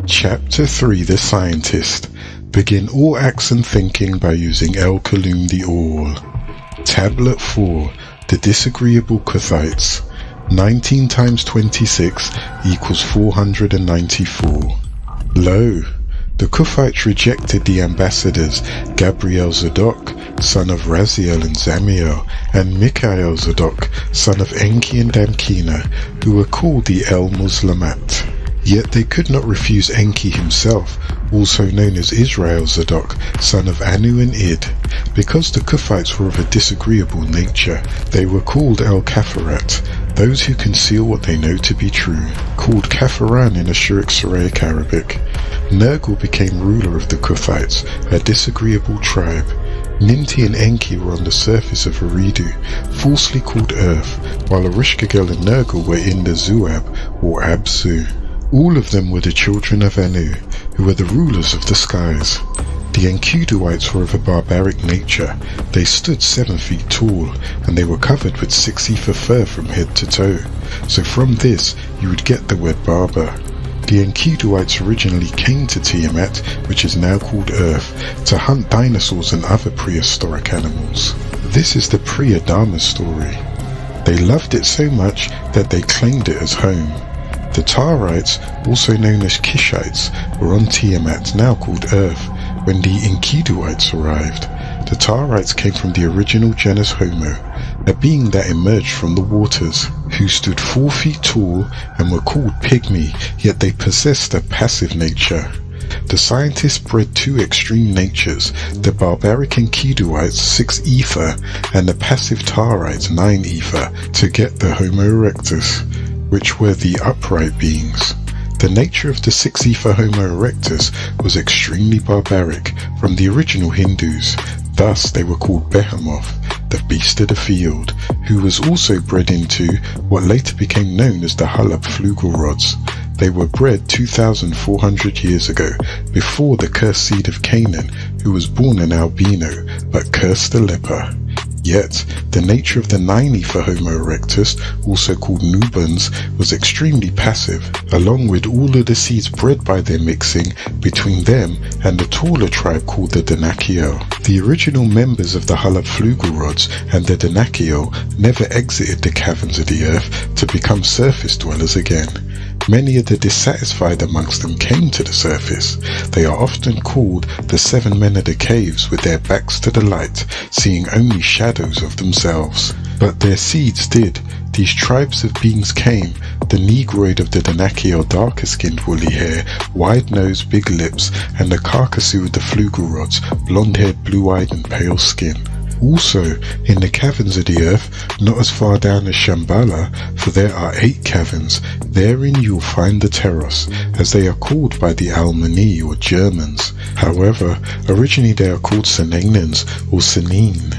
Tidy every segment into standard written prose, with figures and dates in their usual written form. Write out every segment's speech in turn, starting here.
Chapter 3 The Scientist. Begin all acts and thinking by using El Kalum the All. Tablet 4. The Disagreeable Cuthites. 19 times 26 equals 494. Lo, the Cuthites rejected the ambassadors Gabriel Zadok, son of Raziel and Zamiel, and Mikhail Zadok, son of Enki and Damkina, who were called the El Muslamat. Yet they could not refuse Enki himself, also known as Israel Zadok, son of Anu and Id. Because the Cuthites were of a disagreeable nature, they were called El Kafarat, those who conceal what they know to be true, called Kafaran in Ashuric Arabic. Nergal became ruler of the Cuthites, a disagreeable tribe. Ninti and Enki were on the surface of Eridu, falsely called Earth, while Erishkigal and Nergal were in the Zuab, or Absu. All of them were the children of Anu, who were the rulers of the skies. The Enkiduites were of a barbaric nature. They stood 7 feet tall, and they were covered with 6 ephah fur from head to toe. So from this, you would get the word barbar. The Enkiduites originally came to Tiamat, which is now called Earth, to hunt dinosaurs and other prehistoric animals. This is the Pre-Adama story. They loved it so much that they claimed it as home. The Tarites, also known as Kishites, were on Tiamat, now called Earth, when the Enkiduites arrived. The Tarites came from the original genus Homo, a being that emerged from the waters, who stood 4 feet tall and were called pygmy, yet they possessed a passive nature. The scientists bred 2 extreme natures, the barbaric Enkiduites 6 ephah and the passive Tarites 9 ephah, to get the Homo erectus, which were the upright beings. The nature of the 6 ephah Homo erectus was extremely barbaric from the original Hindus. Thus they were called Behemoth, the beast of the field, who was also bred into what later became known as the Halab Flugelrods. They were bred 2,400 years ago, before the cursed seed of Canaan, who was born an albino, but cursed a leper. Yet, the nature of the 9 ephah Homo erectus, also called Nubans, was extremely passive, along with all of the seeds bred by their mixing between them and the taller tribe called the Danakiel. The original members of the Halab Flugelrods and the Danakiel never exited the caverns of the earth to become surface dwellers again. Many of the dissatisfied amongst them came to the surface. They are often called the 7 men of the caves, with their backs to the light, seeing only shadows of themselves. But their seeds did. These tribes of beings came, the Negroid of the Danakiel, darker skinned woolly hair, wide nose, big lips, and the Carcassu of the Flugelrods, blonde haired, blue eyed and pale skin. Also, in the caverns of the earth, not as far down as Shambhala, for there are 8 caverns, therein you will find the Teros, as they are called by the Almani or Germans. However, originally they are called Senenans or Senine.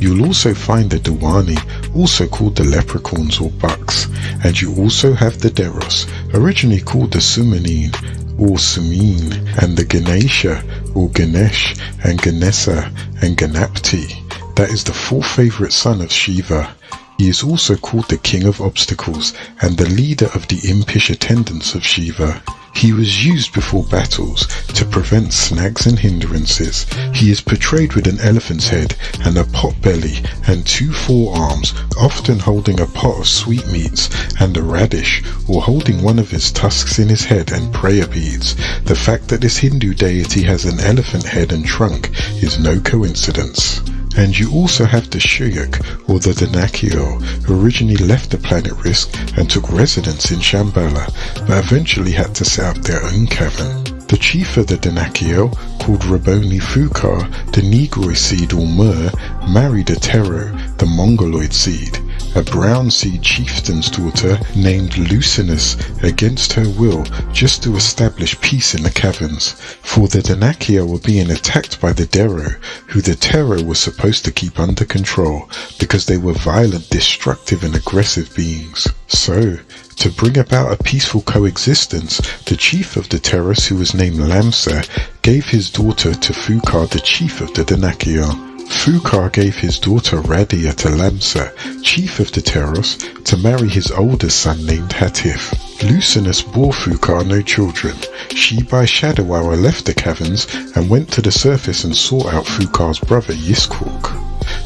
You'll also find the Dawani, also called the Leprechauns or Bucks, and you also have the Deros, originally called the Sumanine or Sumin, and the Ganesha or Ganesh and Ganesa and Ganapti. That is the 4th favourite son of Shiva. He is also called the King of Obstacles and the leader of the impish attendants of Shiva. He was used before battles to prevent snags and hindrances. He is portrayed with an elephant's head and a pot belly and 2 forearms, often holding a pot of sweetmeats and a radish, or holding one of his tusks in his head and prayer beads. The fact that this Hindu deity has an elephant head and trunk is no coincidence. And you also have the Shuyuk, or the Danakiel, who originally left the planet Risk and took residence in Shambhala, but eventually had to set up their own cavern. The chief of the Danakiel, called Rabboni Fukar, the Negroid seed or Mur, married a Tero, the Mongoloid seed, a brown seed chieftain's daughter named Lucinus, against her will, just to establish peace in the caverns, for the Danakiel were being attacked by the Dero, who the Tero was supposed to keep under control, because they were violent, destructive and aggressive beings. So, to bring about a peaceful coexistence, the chief of the Teros, who was named Lamsa, gave his daughter to Fukar, the chief of the Danakiel. Fukar gave his daughter Radia to Lamsa, chief of the Teros, to marry his oldest son named Hatif. Lucinus bore Fukar no children. She by shadow hour left the caverns and went to the surface and sought out Fukar's brother Yiskuk,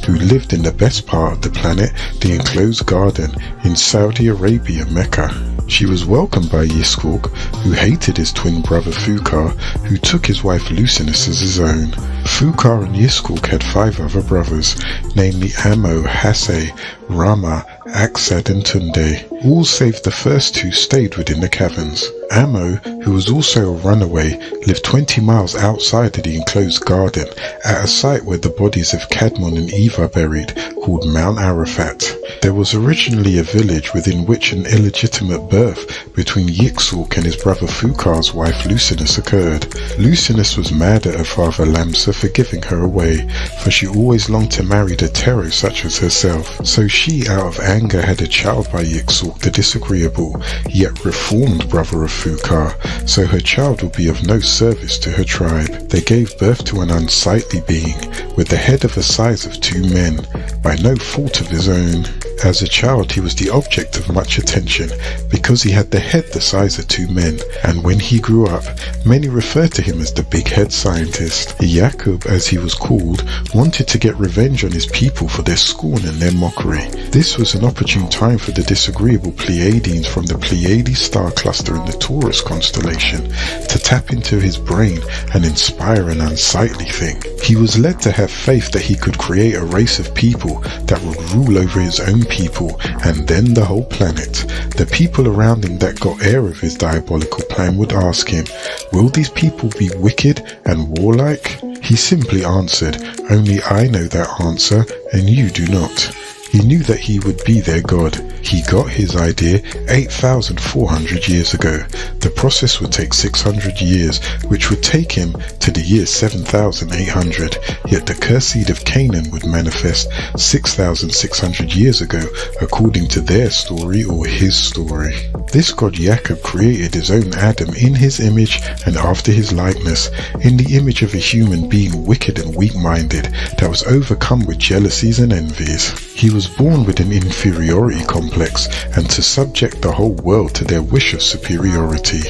who lived in the best part of the planet, the enclosed garden in Saudi Arabia, Mecca. She was welcomed by Yiskuk, who hated his twin brother Fukar, who took his wife Lucinus as his own. Fukar and Yiskuk had 5 other brothers, namely Amo, Hasse, Rama, Aksad and Tunde. All save the first 2 stayed within the caverns. Amo, who was also a runaway, lived 20 miles outside of the enclosed garden at a site where the bodies of Kadmon and Eve are buried, called Mount Arafat. There was originally a village within which an illegitimate birth between Yiksuk and his brother Fukar's wife Lucinus occurred. Lucinus was mad at her father Lamsa for giving her away, for she always longed to marry a Tero such as herself. So she, out of anger, had a child by Yiksuk the Disagreeable, yet reformed brother of Fukar, so her child would be of no service to her tribe. They gave birth to an unsightly being, with the head of the size of 2 men, by no fault of his own. As a child he was the object of much attention, because he had the head the size of 2 men, and when he grew up, many referred to him as the big head scientist. Yakub, as he was called, wanted to get revenge on his people for their scorn and their mockery. This was an opportune time for the disagreeable Pleiadians from the Pleiades star cluster in the Taurus constellation to tap into his brain and inspire an unsightly thing. He was led to have faith that he could create a race of people that would rule over his own people and then the whole planet. The people around him that got air of his diabolical plan would ask him, "Will these people be wicked and warlike?" He simply answered, "Only I know that answer and you do not." He knew that he would be their god. He got his idea 8,400 years ago. The process would take 600 years, which would take him to the year 7,800, yet the cursed seed of Canaan would manifest 6,600 years ago, according to their story or his story. This god Yakub created his own Adam in his image and after his likeness, in the image of a human being wicked and weak-minded, that was overcome with jealousies and envies. He was born with an inferiority complex and to subject the whole world to their wish of superiority.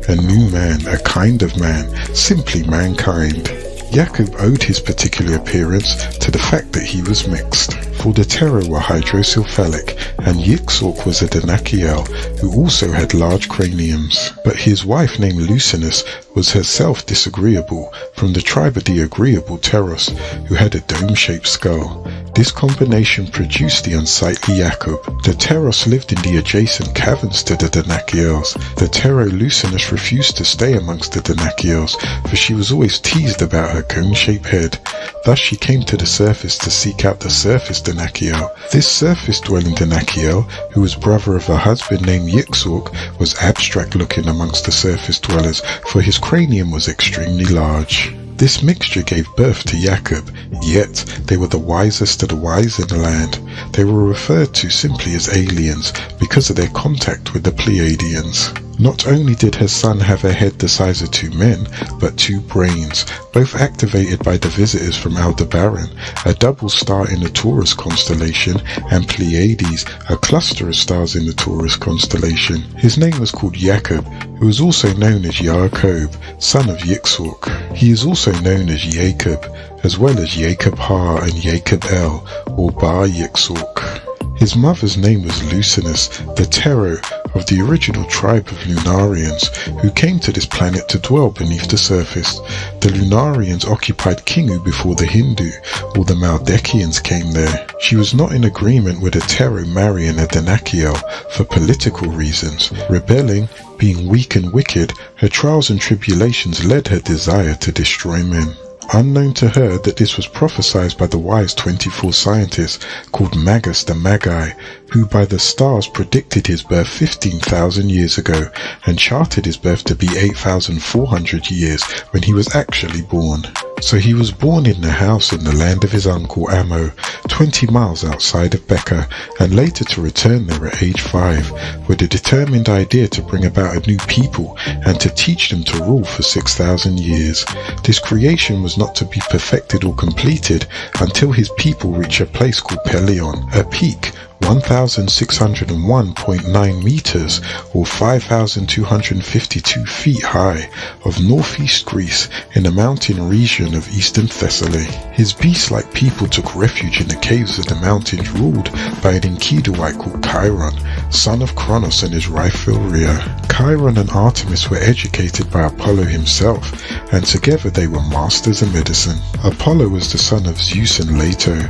A new man, a kind of man, simply mankind. Yakub owed his particular appearance to the fact that he was mixed, for the Tero were hydrocephalic and Yiksuk was a Danakiel who also had large craniums. But his wife named Lucinus was herself disagreeable, from the tribe of the agreeable Teros, who had a dome-shaped skull. This combination produced the unsightly Yakub. The Teros lived in the adjacent caverns to the Danakiels. The Tero Lucinus refused to stay amongst the Danakiels, for she was always teased about her cone-shaped head. Thus she came to the surface to seek out the surface Danakiel. This surface-dwelling Danakiel, who was brother of a husband named Yiksuk, was abstract-looking amongst the surface dwellers, for his cranium was extremely large. This mixture gave birth to Yakub, yet they were the wisest of the wise in the land. They were referred to simply as aliens because of their contact with the Pleiadians. Not only did her son have a head the size of 2 men, but 2 brains, both activated by the visitors from Aldebaran, a double star in the Taurus constellation, and Pleiades, a cluster of stars in the Taurus constellation. His name was called Yakub, who was also known as Yaakov, son of Yiksuk. He is also known as Jacob, as well as Jacob Ha and Jacob El, or Bar Yiksuk. His mother's name was Lucinus, the Tero of the original tribe of Lunarians, who came to this planet to dwell beneath the surface. The Lunarians occupied Kingu before the Hindu or the Maldekians came there. She was not in agreement with a Tero marrying a Danakiel for political reasons. Rebelling, being weak and wicked, her trials and tribulations led her desire to destroy men. Unknown to her that this was prophesied by the wise 24 scientists called Magus the Magi, who by the stars predicted his birth 15,000 years ago and charted his birth to be 8,400 years when he was actually born. So he was born in the house in the land of his uncle Amo, 20 miles outside of Becca, and later to return there at age 5, with a determined idea to bring about a new people and to teach them to rule for 6,000 years. This creation was not to be perfected or completed until his people reach a place called Pelion, a peak 1,601.9 meters or 5,252 feet high of northeast Greece in the mountain region of eastern Thessaly. His beast-like people took refuge in the caves of the mountains ruled by an Enkiduite called Chiron, son of Kronos and his wife Rhea. Chiron and Artemis were educated by Apollo himself, and together they were masters of medicine. Apollo was the son of Zeus and Leto,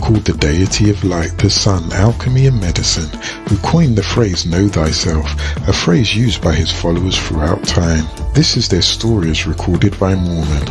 called the deity of light, the sun, alchemy and medicine, who coined the phrase "know thyself," a phrase used by his followers throughout time. This is their story as recorded by Mormon.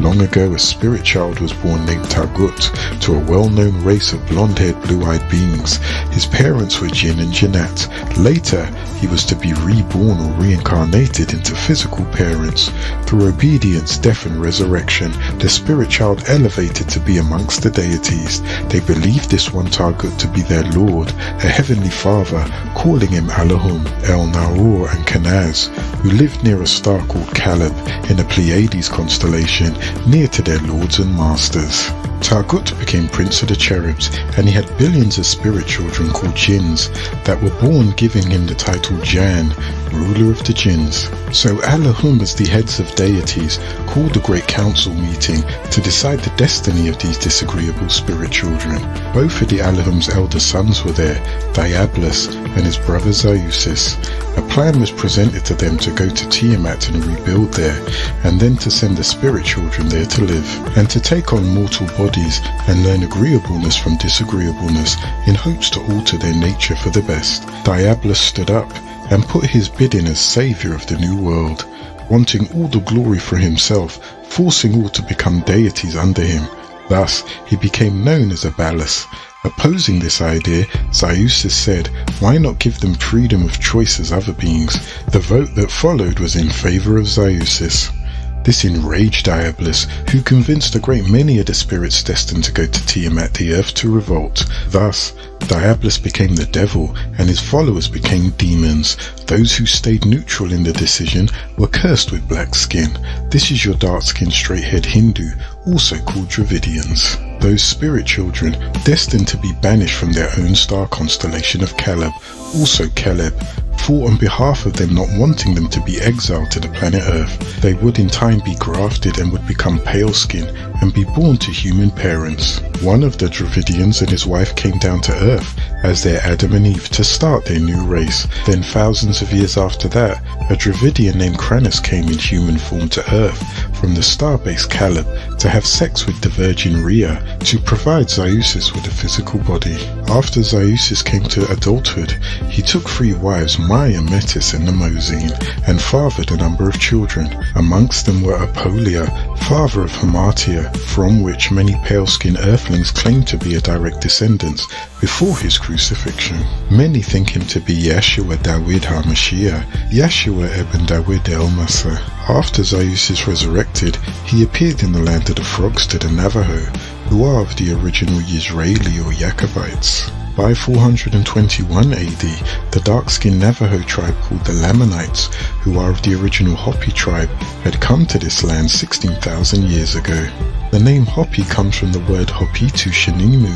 Long ago, a spirit child was born named Tagut to a well-known race of blonde-haired, blue-eyed beings. His parents were Jinn and Jinnat. Later, he was to be reborn or reincarnated into physical parents. Through obedience, death and resurrection, the spirit child elevated to be amongst the deities. They believed this one Tagut to be their lord, a heavenly father, calling him Elohim, El Naor and Kanaz, who lived near a star called Caleb in the Pleiades constellation, near to their lords and masters. Tagut became prince of the cherubs, and he had billions of spirit children called jinns that were born, giving him the title Jan, ruler of the jinns. So Elohim, as the heads of deities, called a great council meeting to decide the destiny of these disagreeable spirit children. Both of the Elohim's elder sons were there, Diabolus and his brother Zeusis. A plan was presented to them to go to Tiamat and rebuild there, and then to send the spirit children there to live, and to take on mortal bodies and learn agreeableness from disagreeableness in hopes to alter their nature for the best. Diabolus stood up and put his bid in as savior of the new world, wanting all the glory for himself, forcing all to become deities under him. Thus, he became known as Abalus. Opposing this idea, Zeusis said, why not give them freedom of choice as other beings? The vote that followed was in favor of Zeusis. This enraged Diabolus, who convinced a great many of the spirits destined to go to Tiamat the earth to revolt. Thus, Diabolus became the devil, and his followers became demons. Those who stayed neutral in the decision were cursed with black skin. This is your dark-skinned, straight-haired Hindu, also called Dravidians. Those spirit children, destined to be banished from their own star constellation of Caleb, also Caleb, fought on behalf of them, not wanting them to be exiled to the planet Earth. They would in time be grafted and would become pale skin and be born to human parents. One of the Dravidians and his wife came down to Earth as their Adam and Eve to start their new race. Then thousands of years after that, a Dravidian named Cranus came in human form to Earth from the star-based Caleb to have sex with the virgin Rhea to provide Zeusis with a physical body. After Zeusis came to adulthood, he took 3 wives, Maya, Metis and Mnemosyne, and fathered a number of children. Amongst them were Apollyon, father of Hamartia, from which many pale-skinned earthlings claimed to be a direct descendant before his crucifixion. Many think him to be Yeshua Dawid HaMashiach, Yeshua Ibn Dawid el-Masa. After Zeusis resurrected, he appeared in the land of the frogs to the Navajo, who are of the original Israeli or Jacobites. By 421 AD, the dark-skinned Navajo tribe called the Lamanites, who are of the original Hopi tribe, had come to this land 16,000 years ago. The name Hopi comes from the word Hopitu Shinimu,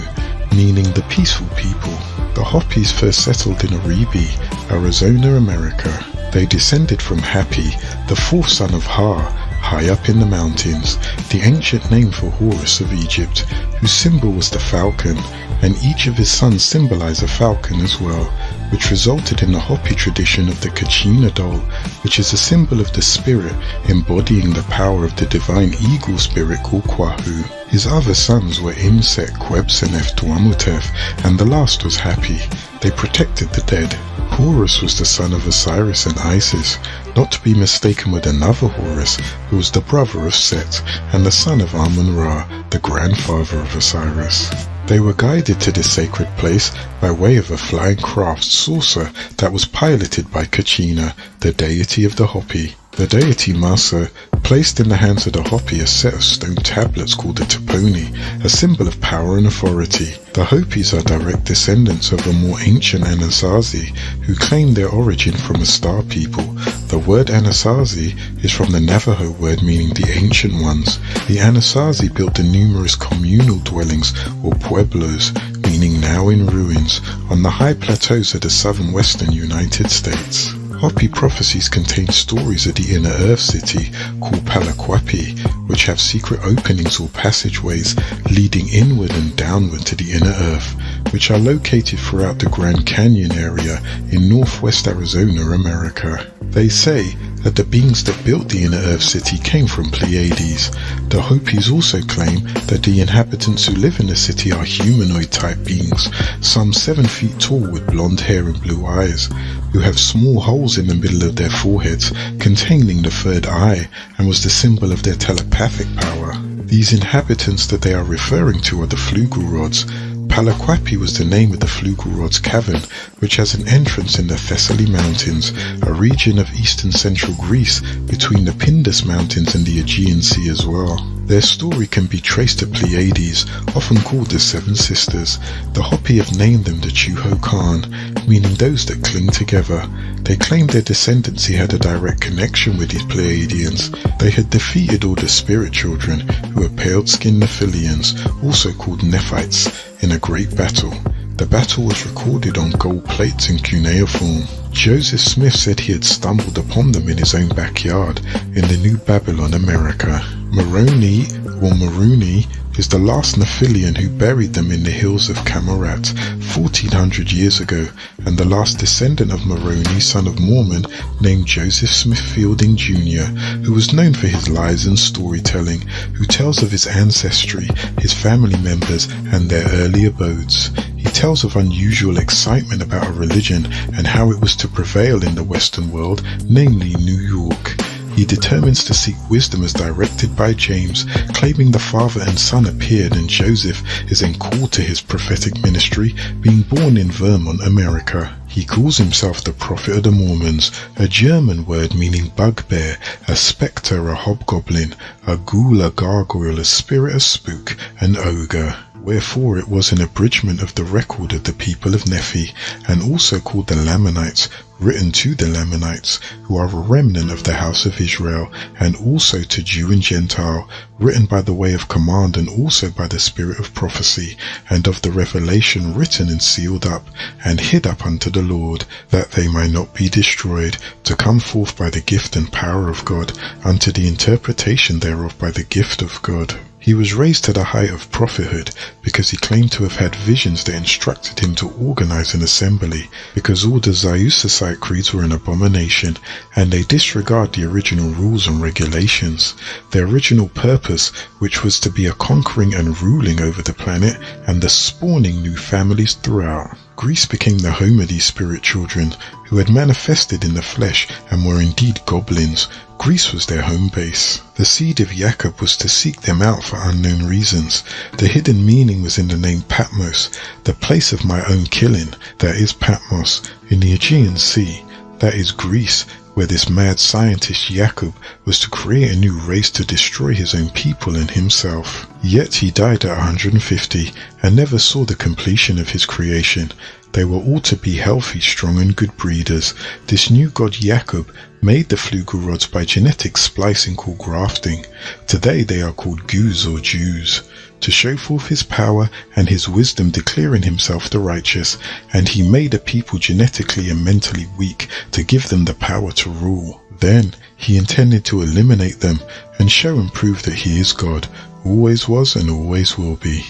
meaning the peaceful people. The Hopis first settled in Oribe, Arizona, America. They descended from Hapi, the 4th son of Ha, high up in the mountains, the ancient name for Horus of Egypt, whose symbol was the falcon, and each of his sons symbolized a falcon as well, which resulted in the Hopi tradition of the Kachina doll, which is a symbol of the spirit embodying the power of the divine eagle spirit called Kwahu. His other sons were Imset, Quebsenef, Tuamutef, and the last was Hapi. They protected the dead. Horus was the son of Osiris and Isis, not to be mistaken with another Horus, who was the brother of Set and the son of Amun-Ra, the grandfather of Osiris. They were guided to this sacred place by way of a flying craft saucer that was piloted by Kachina, the deity of the Hopi. The deity Masa placed in the hands of the Hopi a set of stone tablets called the Toponi, a symbol of power and authority. The Hopis are direct descendants of a more ancient Anasazi, who claim their origin from a star people. The word Anasazi is from the Navajo word meaning the ancient ones. The Anasazi built the numerous communal dwellings, or pueblos, meaning now in ruins, on the high plateaus of the southern western United States. Hopi prophecies contain stories of the inner earth city called Palaquapi, which have secret openings or passageways leading inward and downward to the inner earth, which are located throughout the Grand Canyon area in northwest Arizona, America. They say that the beings that built the inner earth city came from Pleiades. The Hopis also claim that the inhabitants who live in the city are humanoid type beings, some 7 feet tall with blonde hair and blue eyes, who have small holes in the middle of their foreheads containing the third eye, and was the symbol of their telepathic power. These inhabitants that they are referring to are the Flugelrods. Palaquapi was the name of the Flugelrod's cavern, which has an entrance in the Thessaly Mountains, a region of eastern central Greece between the Pindus Mountains and the Aegean Sea as well. Their story can be traced to Pleiades, often called the Seven Sisters. The Hopi have named them the Chuhokan, meaning those that cling together. They claimed their descendancy had a direct connection with these Pleiadians. They had defeated all the spirit children, who were pale-skinned Nephilians, also called Nephites, in a great battle. The battle was recorded on gold plates in cuneiform. Joseph Smith said he had stumbled upon them in his own backyard in the New Babylon, America. Moroni, or Moroni, is the last Nephilian who buried them in the hills of Camarat 1400 years ago, and the last descendant of Moroni, son of Mormon, named Joseph Smith Fielding Jr., who was known for his lies and storytelling, who tells of his ancestry, his family members, and their early abodes. He tells of unusual excitement about a religion and how it was to prevail in the Western world, namely New York. He determines to seek wisdom as directed by James, claiming the father and son appeared, and Joseph is then called to his prophetic ministry, being born in Vermont, America. He calls himself the Prophet of the Mormons, a German word meaning bugbear, a spectre, a hobgoblin, a ghoul, a gargoyle, a spirit, a spook, an ogre. Wherefore it was an abridgment of the record of the people of Nephi, and also called the Lamanites, written to the Lamanites, who are a remnant of the house of Israel, and also to Jew and Gentile, written by the way of command and also by the spirit of prophecy, and of the revelation written and sealed up, and hid up unto the Lord, that they might not be destroyed, to come forth by the gift and power of God, unto the interpretation thereof by the gift of God. He was raised to the height of prophethood because he claimed to have had visions that instructed him to organize an assembly, because all the Zeuxite creeds were an abomination, and they disregard the original rules and regulations. Their original purpose, which was to be a conquering and ruling over the planet, and the spawning new families throughout. Greece became the home of these spirit children, who had manifested in the flesh and were indeed goblins. Greece was their home base. The seed of Jacob was to seek them out for unknown reasons. The hidden meaning was in the name Patmos, the place of my own killing, that is Patmos, in the Aegean Sea, that is Greece, where this mad scientist Jacob was to create a new race to destroy his own people and himself. Yet he died at 150 and never saw the completion of his creation. They were all to be healthy, strong and good breeders. This new god Jacob made the Flugelrods by genetic splicing called grafting. Today they are called Jews or Jews, to show forth his power and his wisdom, declaring himself the righteous, and he made a people genetically and mentally weak to give them the power to rule. Then he intended to eliminate them and show and prove that he is God, always was and always will be.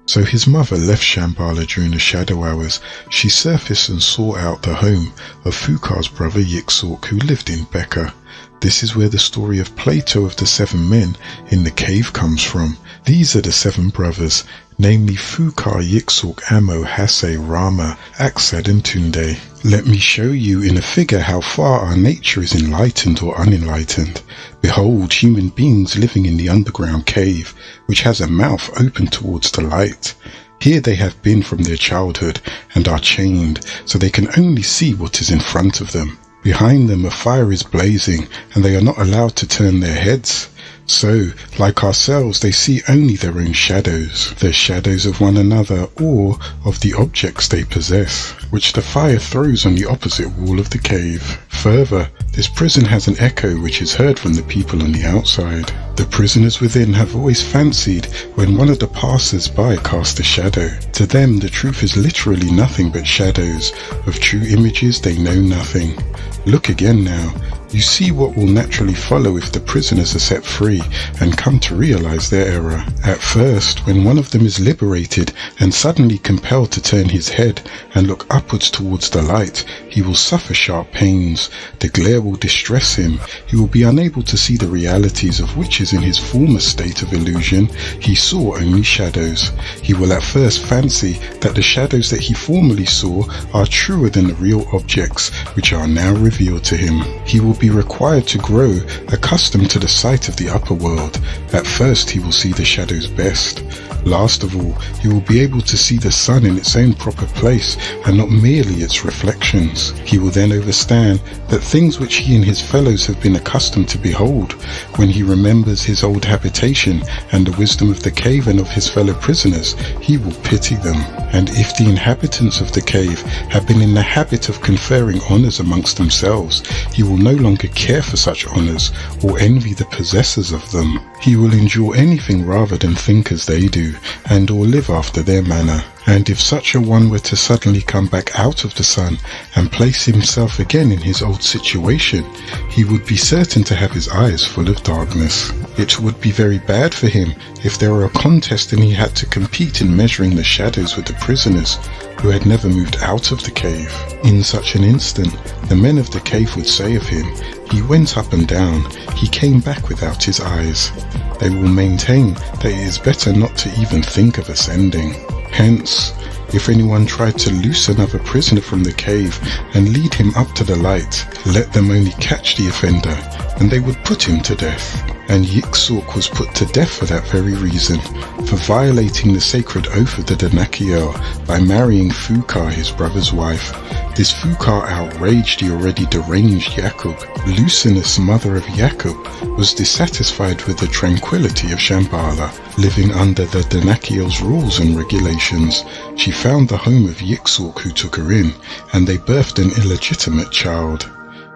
So his mother left Shambhala during the shadow hours. She surfaced and sought out the home of Fukar's brother Yitzhak, who lived in Becca. This is where the story of Plato of the 7 men in the cave comes from. These are the 7 brothers, namely Fukar, Yitzhak, Amo, Hasse, Rama, Aksad and Tunde. Let me show you in a figure how far our nature is enlightened or unenlightened. Behold, human beings living in the underground cave, which has a mouth open towards the light. Here they have been from their childhood and are chained, so they can only see what is in front of them. Behind them a fire is blazing, and they are not allowed to turn their heads. So, like ourselves, they see only their own shadows, the shadows of one another or of the objects they possess, which the fire throws on the opposite wall of the cave. Further, this prison has an echo which is heard from the people on the outside. The prisoners within have always fancied when one of the passers-by cast a shadow. To them, the truth is literally nothing but shadows. Of true images, they know nothing. Look again now. You see what will naturally follow if the prisoners are set free and come to realize their error. At first, when one of them is liberated and suddenly compelled to turn his head and look upwards towards the light, he will suffer sharp pains. The glare will distress him. He will be unable to see the realities of which is in his former state of illusion. He saw only shadows. He will at first fancy that the shadows that he formerly saw are truer than the real objects which are now revealed to him. He will be required to grow accustomed to the sight of the upper world. At first he will see the shadows best. Last of all, he will be able to see the sun in its own proper place and not merely its reflections. He will then understand that things which he and his fellows have been accustomed to behold, when he remembers his old habitation and the wisdom of the cave and of his fellow prisoners, he will pity them. And if the inhabitants of the cave have been in the habit of conferring honors amongst themselves, he will no longer care for such honors or envy the possessors of them. He will endure anything rather than think as they do, and or live after their manner. And if such a one were to suddenly come back out of the sun and place himself again in his old situation, he would be certain to have his eyes full of darkness. It would be very bad for him if there were a contest and he had to compete in measuring the shadows with the prisoners who had never moved out of the cave. In such an instant, the men of the cave would say of him, "He went up and down, he came back without his eyes." They will maintain that it is better not to even think of ascending. Hence, if anyone tried to loose another prisoner from the cave and lead him up to the light, let them only catch the offender, and they would put him to death. And Yixork was put to death for that very reason, for violating the sacred oath of the Danakiel by marrying Fukar, his brother's wife. This Fukar outraged the already deranged Yakub. Lucinous, mother of Yakub, was dissatisfied with the tranquility of Shambhala, living under the Danakiel's rules and regulations. She found the home of Yixork, who took her in, and they birthed an illegitimate child.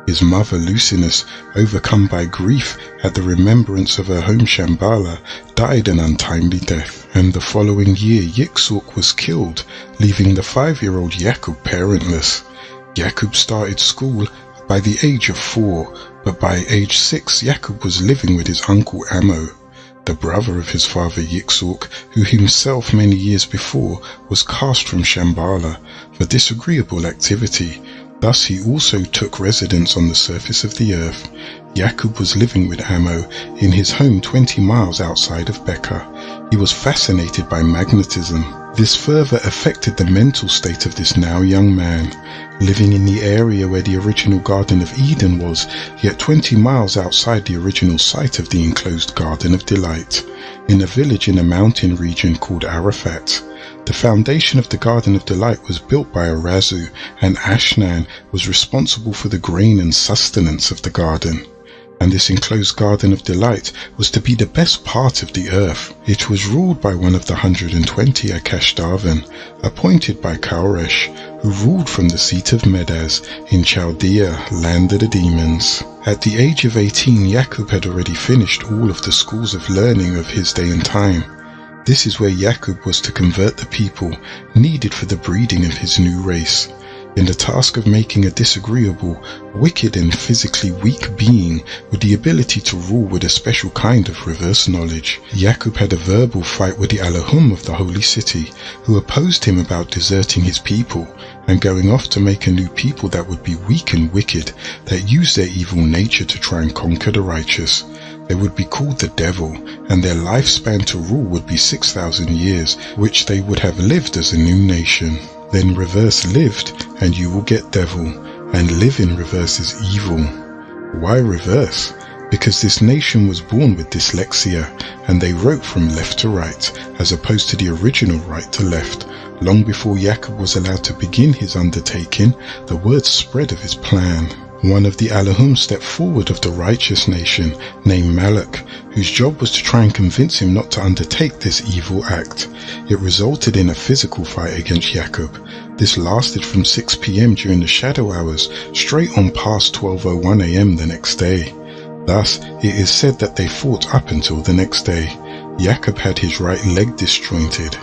His mother, Lucinous, overcome by grief at the remembrance of her home Shambhala, died an untimely death, and the following year Yixork was killed, leaving the 5-year-old Yakub parentless. Yakub started school by the age of 4, but by age 6 Yakub was living with his uncle Ammo, the brother of his father Yixork, who himself many years before was cast from Shambhala for disagreeable activity. Thus he also took residence on the surface of the earth. Yakub was living with Ammo in his home 20 miles outside of Becca. He was fascinated by magnetism. This further affected the mental state of this now young man, living in the area where the original Garden of Eden was, yet 20 miles outside the original site of the enclosed Garden of Delight, in a village in a mountain region called Arafat. The foundation of the Garden of Delight was built by Arazu, and Ashnan was responsible for the grain and sustenance of the garden. And this enclosed Garden of Delight was to be the best part of the earth. It was ruled by one of the 120 Akashdavan, appointed by Kauresh, who ruled from the seat of Medaz in Chaldea, land of the demons. At the age of 18, Yakub had already finished all of the schools of learning of his day and time. This is where Yakub was to convert the people needed for the breeding of his new race. In the task of making a disagreeable, wicked and physically weak being with the ability to rule with a special kind of reverse knowledge, Yakub had a verbal fight with the Alahum of the holy city, who opposed him about deserting his people and going off to make a new people that would be weak and wicked, that used their evil nature to try and conquer the righteous. They would be called the devil, and their lifespan to rule would be 6,000 years, which they would have lived as a new nation. Then reverse lived, and you will get devil, and live in reverse is evil. Why reverse? Because this nation was born with dyslexia, and they wrote from left to right, as opposed to the original right to left. Long before Yakub was allowed to begin his undertaking, the word spread of his plan. One of the Alahum stepped forward of the righteous nation, named Malak, whose job was to try and convince him not to undertake this evil act. It resulted in a physical fight against Yakub. This lasted from 6 p.m. during the shadow hours, straight on past 12:01 a.m. the next day. Thus, it is said that they fought up until the next day. Jacob had his right leg disjointed.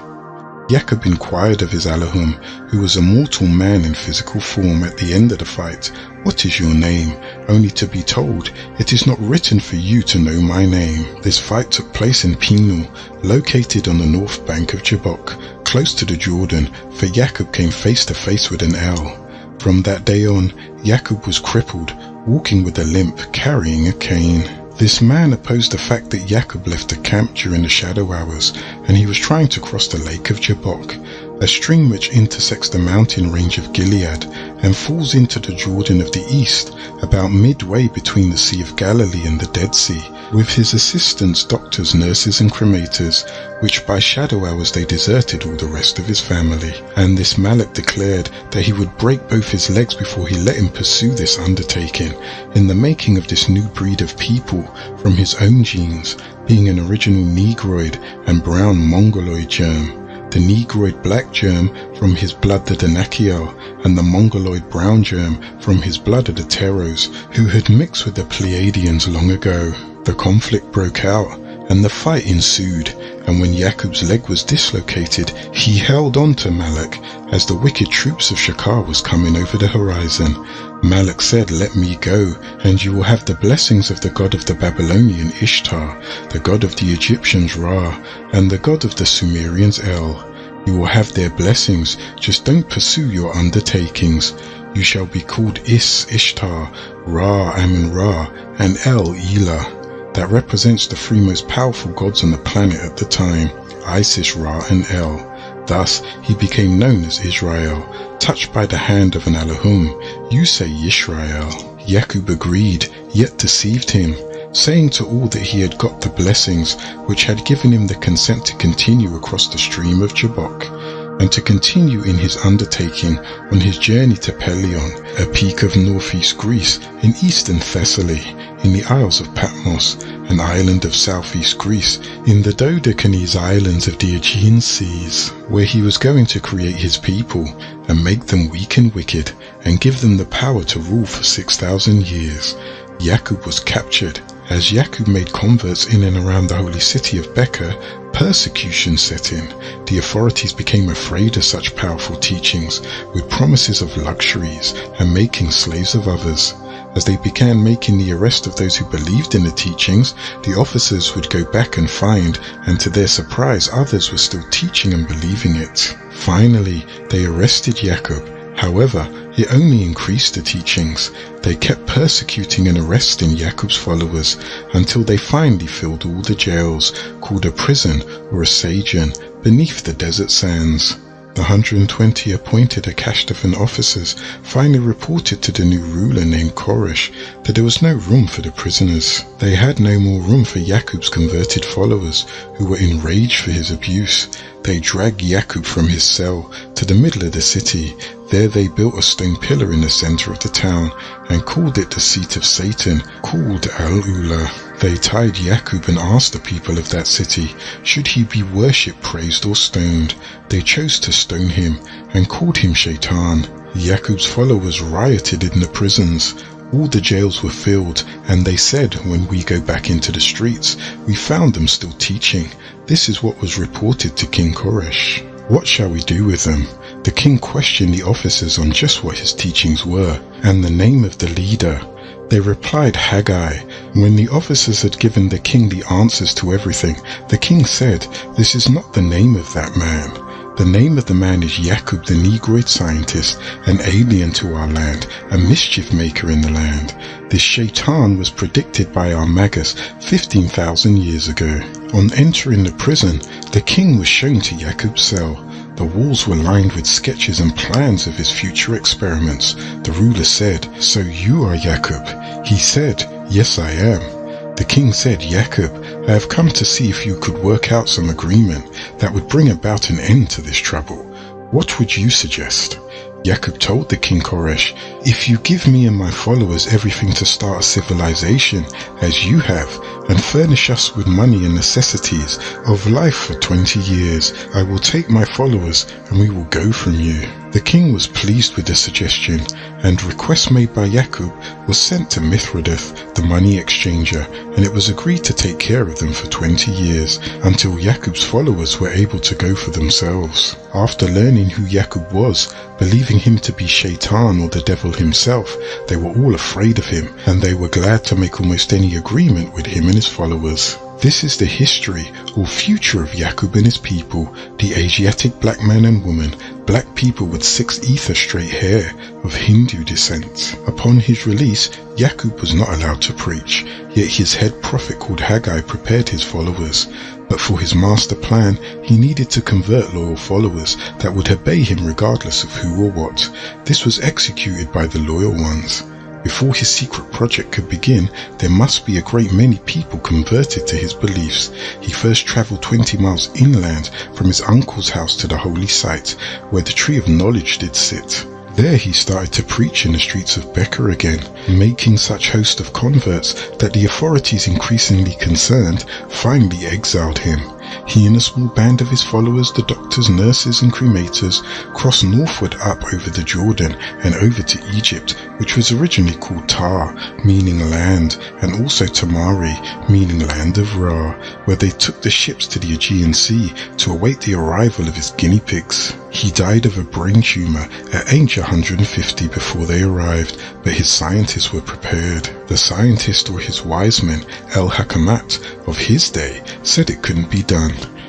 Jacob inquired of his Allahum, who was a mortal man in physical form at the end of the fight, "What is your name?" only to be told, "It is not written for you to know my name." This fight took place in Pinal, located on the north bank of Jabbok, close to the Jordan, for Jacob came face to face with an El. From that day on, Jacob was crippled, walking with a limp, carrying a cane. This man opposed the fact that Jacob left the camp during the shadow hours, and he was trying to cross the lake of Jabbok, a stream which intersects the mountain range of Gilead and falls into the Jordan of the east, about midway between the Sea of Galilee and the Dead Sea, with his assistants, doctors, nurses and cremators, which by shadow hours they deserted all the rest of his family. And this Malak declared that he would break both his legs before he let him pursue this undertaking, in the making of this new breed of people from his own genes, being an original Negroid and brown Mongoloid germ. The Negroid black germ from his blood the Danakiel, and the Mongoloid brown germ from his blood of the Teros, who had mixed with the Pleiadians long ago. The conflict broke out, and the fight ensued, and when Jacob's leg was dislocated, he held on to Malak as the wicked troops of Shakar was coming over the horizon. Malak said, "Let me go, and you will have the blessings of the god of the Babylonian Ishtar, the god of the Egyptians Ra, and the god of the Sumerians El. You will have their blessings, just don't pursue your undertakings. You shall be called Ishtar, Ra Amun-Ra, and El Elah." That represents the three most powerful gods on the planet at the time, Isis, Ra, and El. Thus, he became known as Israel, touched by the hand of an Allahum. "You say Yisrael." Jacob agreed, yet deceived him, saying to all that he had got the blessings, which had given him the consent to continue across the stream of Jabbok, and to continue in his undertaking on his journey to Pelion, a peak of northeast Greece in eastern Thessaly, in the Isles of Patmos, an island of southeast Greece, in the Dodecanese islands of the Aegean seas, where he was going to create his people and make them weak and wicked, and give them the power to rule for 6,000 years. Jacob was captured. As Jacob made converts in and around the holy city of Becca, persecution set in. The authorities became afraid of such powerful teachings, with promises of luxuries and making slaves of others. As they began making the arrest of those who believed in the teachings, the officers would go back and find, and to their surprise, others were still teaching and believing it. Finally, they arrested Jacob. However, it only increased the teachings. They kept persecuting and arresting Jacob's followers until they finally filled all the jails, called a prison or a sajan, beneath the desert sands. The 120 appointed Akashtaphan officers finally reported to the new ruler named Koresh that there was no room for the prisoners. They had no more room for Jacob's converted followers, who were enraged for his abuse. They dragged Jacob from his cell to the middle of the city. There they built a stone pillar in the center of the town and called it the seat of Satan, called Al-Ula. They tied Jacob and asked the people of that city, should he be worshipped, praised or stoned. They chose to stone him and called him Shaitan. Jacob's followers rioted in the prisons. All the jails were filled, and they said, when we go back into the streets, we found them still teaching. This is what was reported to King Koresh. What shall we do with them? The king questioned the officers on just what his teachings were, and the name of the leader. They replied, Haggai. When the officers had given the king the answers to everything, the king said, this is not the name of that man. The name of the man is Jacob, the Negroid scientist, an alien to our land, a mischief maker in the land. This Shaitan was predicted by our Magus 15,000 years ago. On entering the prison, the king was shown to Jacob's cell. The walls were lined with sketches and plans of his future experiments. The ruler said, so you are Jacob? He said, yes, I am. The king said, Jacob, I have come to see if you could work out some agreement that would bring about an end to this trouble. What would you suggest? Jacob told the king Koresh, if you give me and my followers everything to start a civilization, as you have, and furnish us with money and necessities of life for 20 years, I will take my followers and we will go from you. The king was pleased with the suggestion, and requests made by Yaqub was sent to Mithridath, the money exchanger, and it was agreed to take care of them for 20 years, until Yaqub's followers were able to go for themselves. After learning who Yaqub was, believing him to be Shaitan or the devil himself, they were all afraid of him, and they were glad to make almost any agreement with him and his followers. This is the history or future of Yaqub and his people, the Asiatic black man and woman, black people with 6 ether straight hair, of Hindu descent. Upon his release, Yaqub was not allowed to preach, yet his head prophet called Haggai prepared his followers. But for his master plan, he needed to convert loyal followers that would obey him regardless of who or what. This was executed by the loyal ones. Before his secret project could begin, there must be a great many people converted to his beliefs. He first traveled 20 miles inland from his uncle's house to the holy site, where the tree of knowledge did sit. There he started to preach in the streets of Becca again, making such host of converts that the authorities, increasingly concerned, finally exiled him. He and a small band of his followers, the doctors, nurses and cremators, crossed northward up over the Jordan and over to Egypt, which was originally called Tar, meaning land, and also Tamari, meaning land of Ra, where they took the ships to the Aegean Sea to await the arrival of his guinea pigs. He died of a brain tumor at age 150 before they arrived, but his scientists were prepared. The scientist, or his wise men, El-Hakamat, of his day, said it couldn't be done.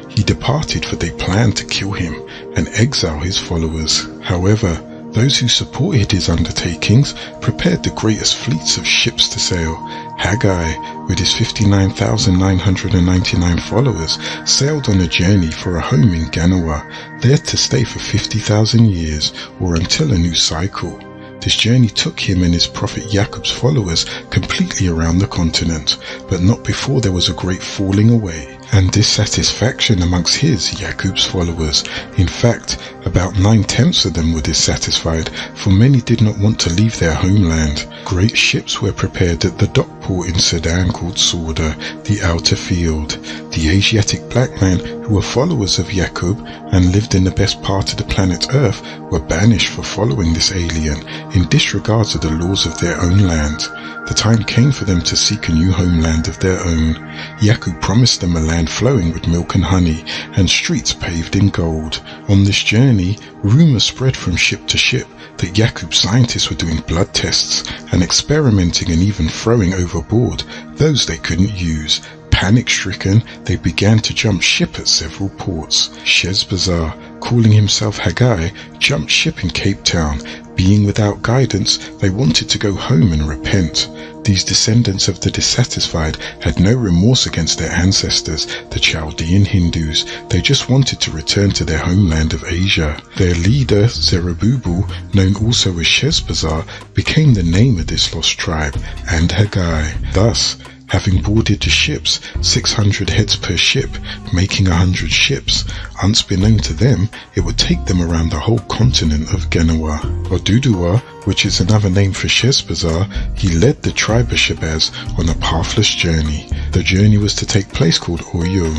He departed, for they planned to kill him and exile his followers. However, those who supported his undertakings prepared the greatest fleets of ships to sail. Haggai, with his 59,999 followers, sailed on a journey for a home in Genoa, there to stay for 50,000 years, or until a new cycle. This journey took him and his prophet Yaqub's followers completely around the continent, but not before there was a great falling away and dissatisfaction amongst his, Yaqub's followers. In fact, about 9/10 of them were dissatisfied, for many did not want to leave their homeland. Great ships were prepared at the dock port in Sudan called Sauda, the outer field. The Asiatic black men who were followers of Yaqub and lived in the best part of the planet Earth were banished for following this alien in disregard of the laws of their own land. The time came for them to seek a new homeland of their own. Yaqub promised them a land flowing with milk and honey, and streets paved in gold. On this journey, rumors spread from ship to ship that Yaqub's scientists were doing blood tests and experimenting and even throwing overboard those they couldn't use. Panic-stricken, they began to jump ship at several ports. Sheshbazzar, calling himself Haggai, jumped ship in Cape Town. Being without guidance, they wanted to go home and repent. These descendants of the dissatisfied had no remorse against their ancestors, the Chaldean Hindus. They just wanted to return to their homeland of Asia. Their leader, Zerubbabel, known also as Sheshbazzar, became the name of this lost tribe, and Haggai. Thus, having boarded the ships, 600 heads per ship, making 100 ships, unbeknown to them, it would take them around the whole continent of Genoa. Oduduwa, which is another name for Sheshbazzar, he led the tribe of Shabazz on a pathless journey. The journey was to take place called Oyo.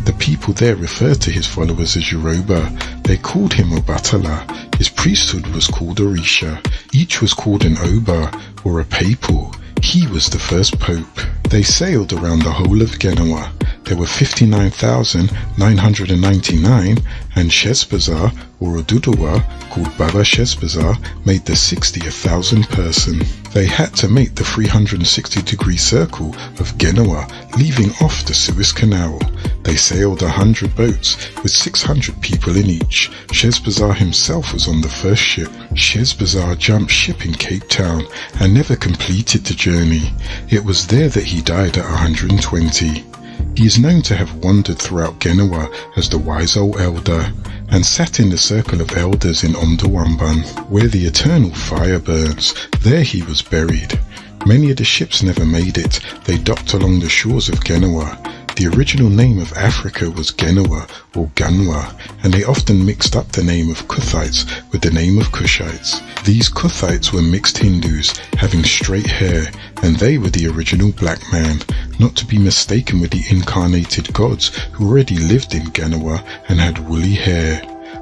The people there referred to his followers as Yoruba. They called him Obatala. His priesthood was called Orisha. Each was called an Oba, or a papal. He was the first pope. They sailed around the whole of Genoa. There were 59,999, and Sheshbazzar, or Oduduwa, called Baba Sheshbazzar, made the 60,000 person. They had to make the 360-degree circle of Genoa, leaving off the Suez Canal. They sailed 100 boats, with 600 people in each. Sheshbazzar himself was on the first ship. Sheshbazzar jumped ship in Cape Town and never completed the journey. It was there that he died at 120. He is known to have wandered throughout Genoa as the wise old elder, and sat in the circle of elders in Omdurman, where the eternal fire burns. There he was buried. Many of the ships never made it. They docked along the shores of Genoa. The original name of Africa was Genoa or Ganwa, and they often mixed up the name of Cuthites with the name of Cushites. These Cuthites were mixed Hindus, having straight hair, and they were the original black man, not to be mistaken with the incarnated gods who already lived in Genoa and had woolly hair.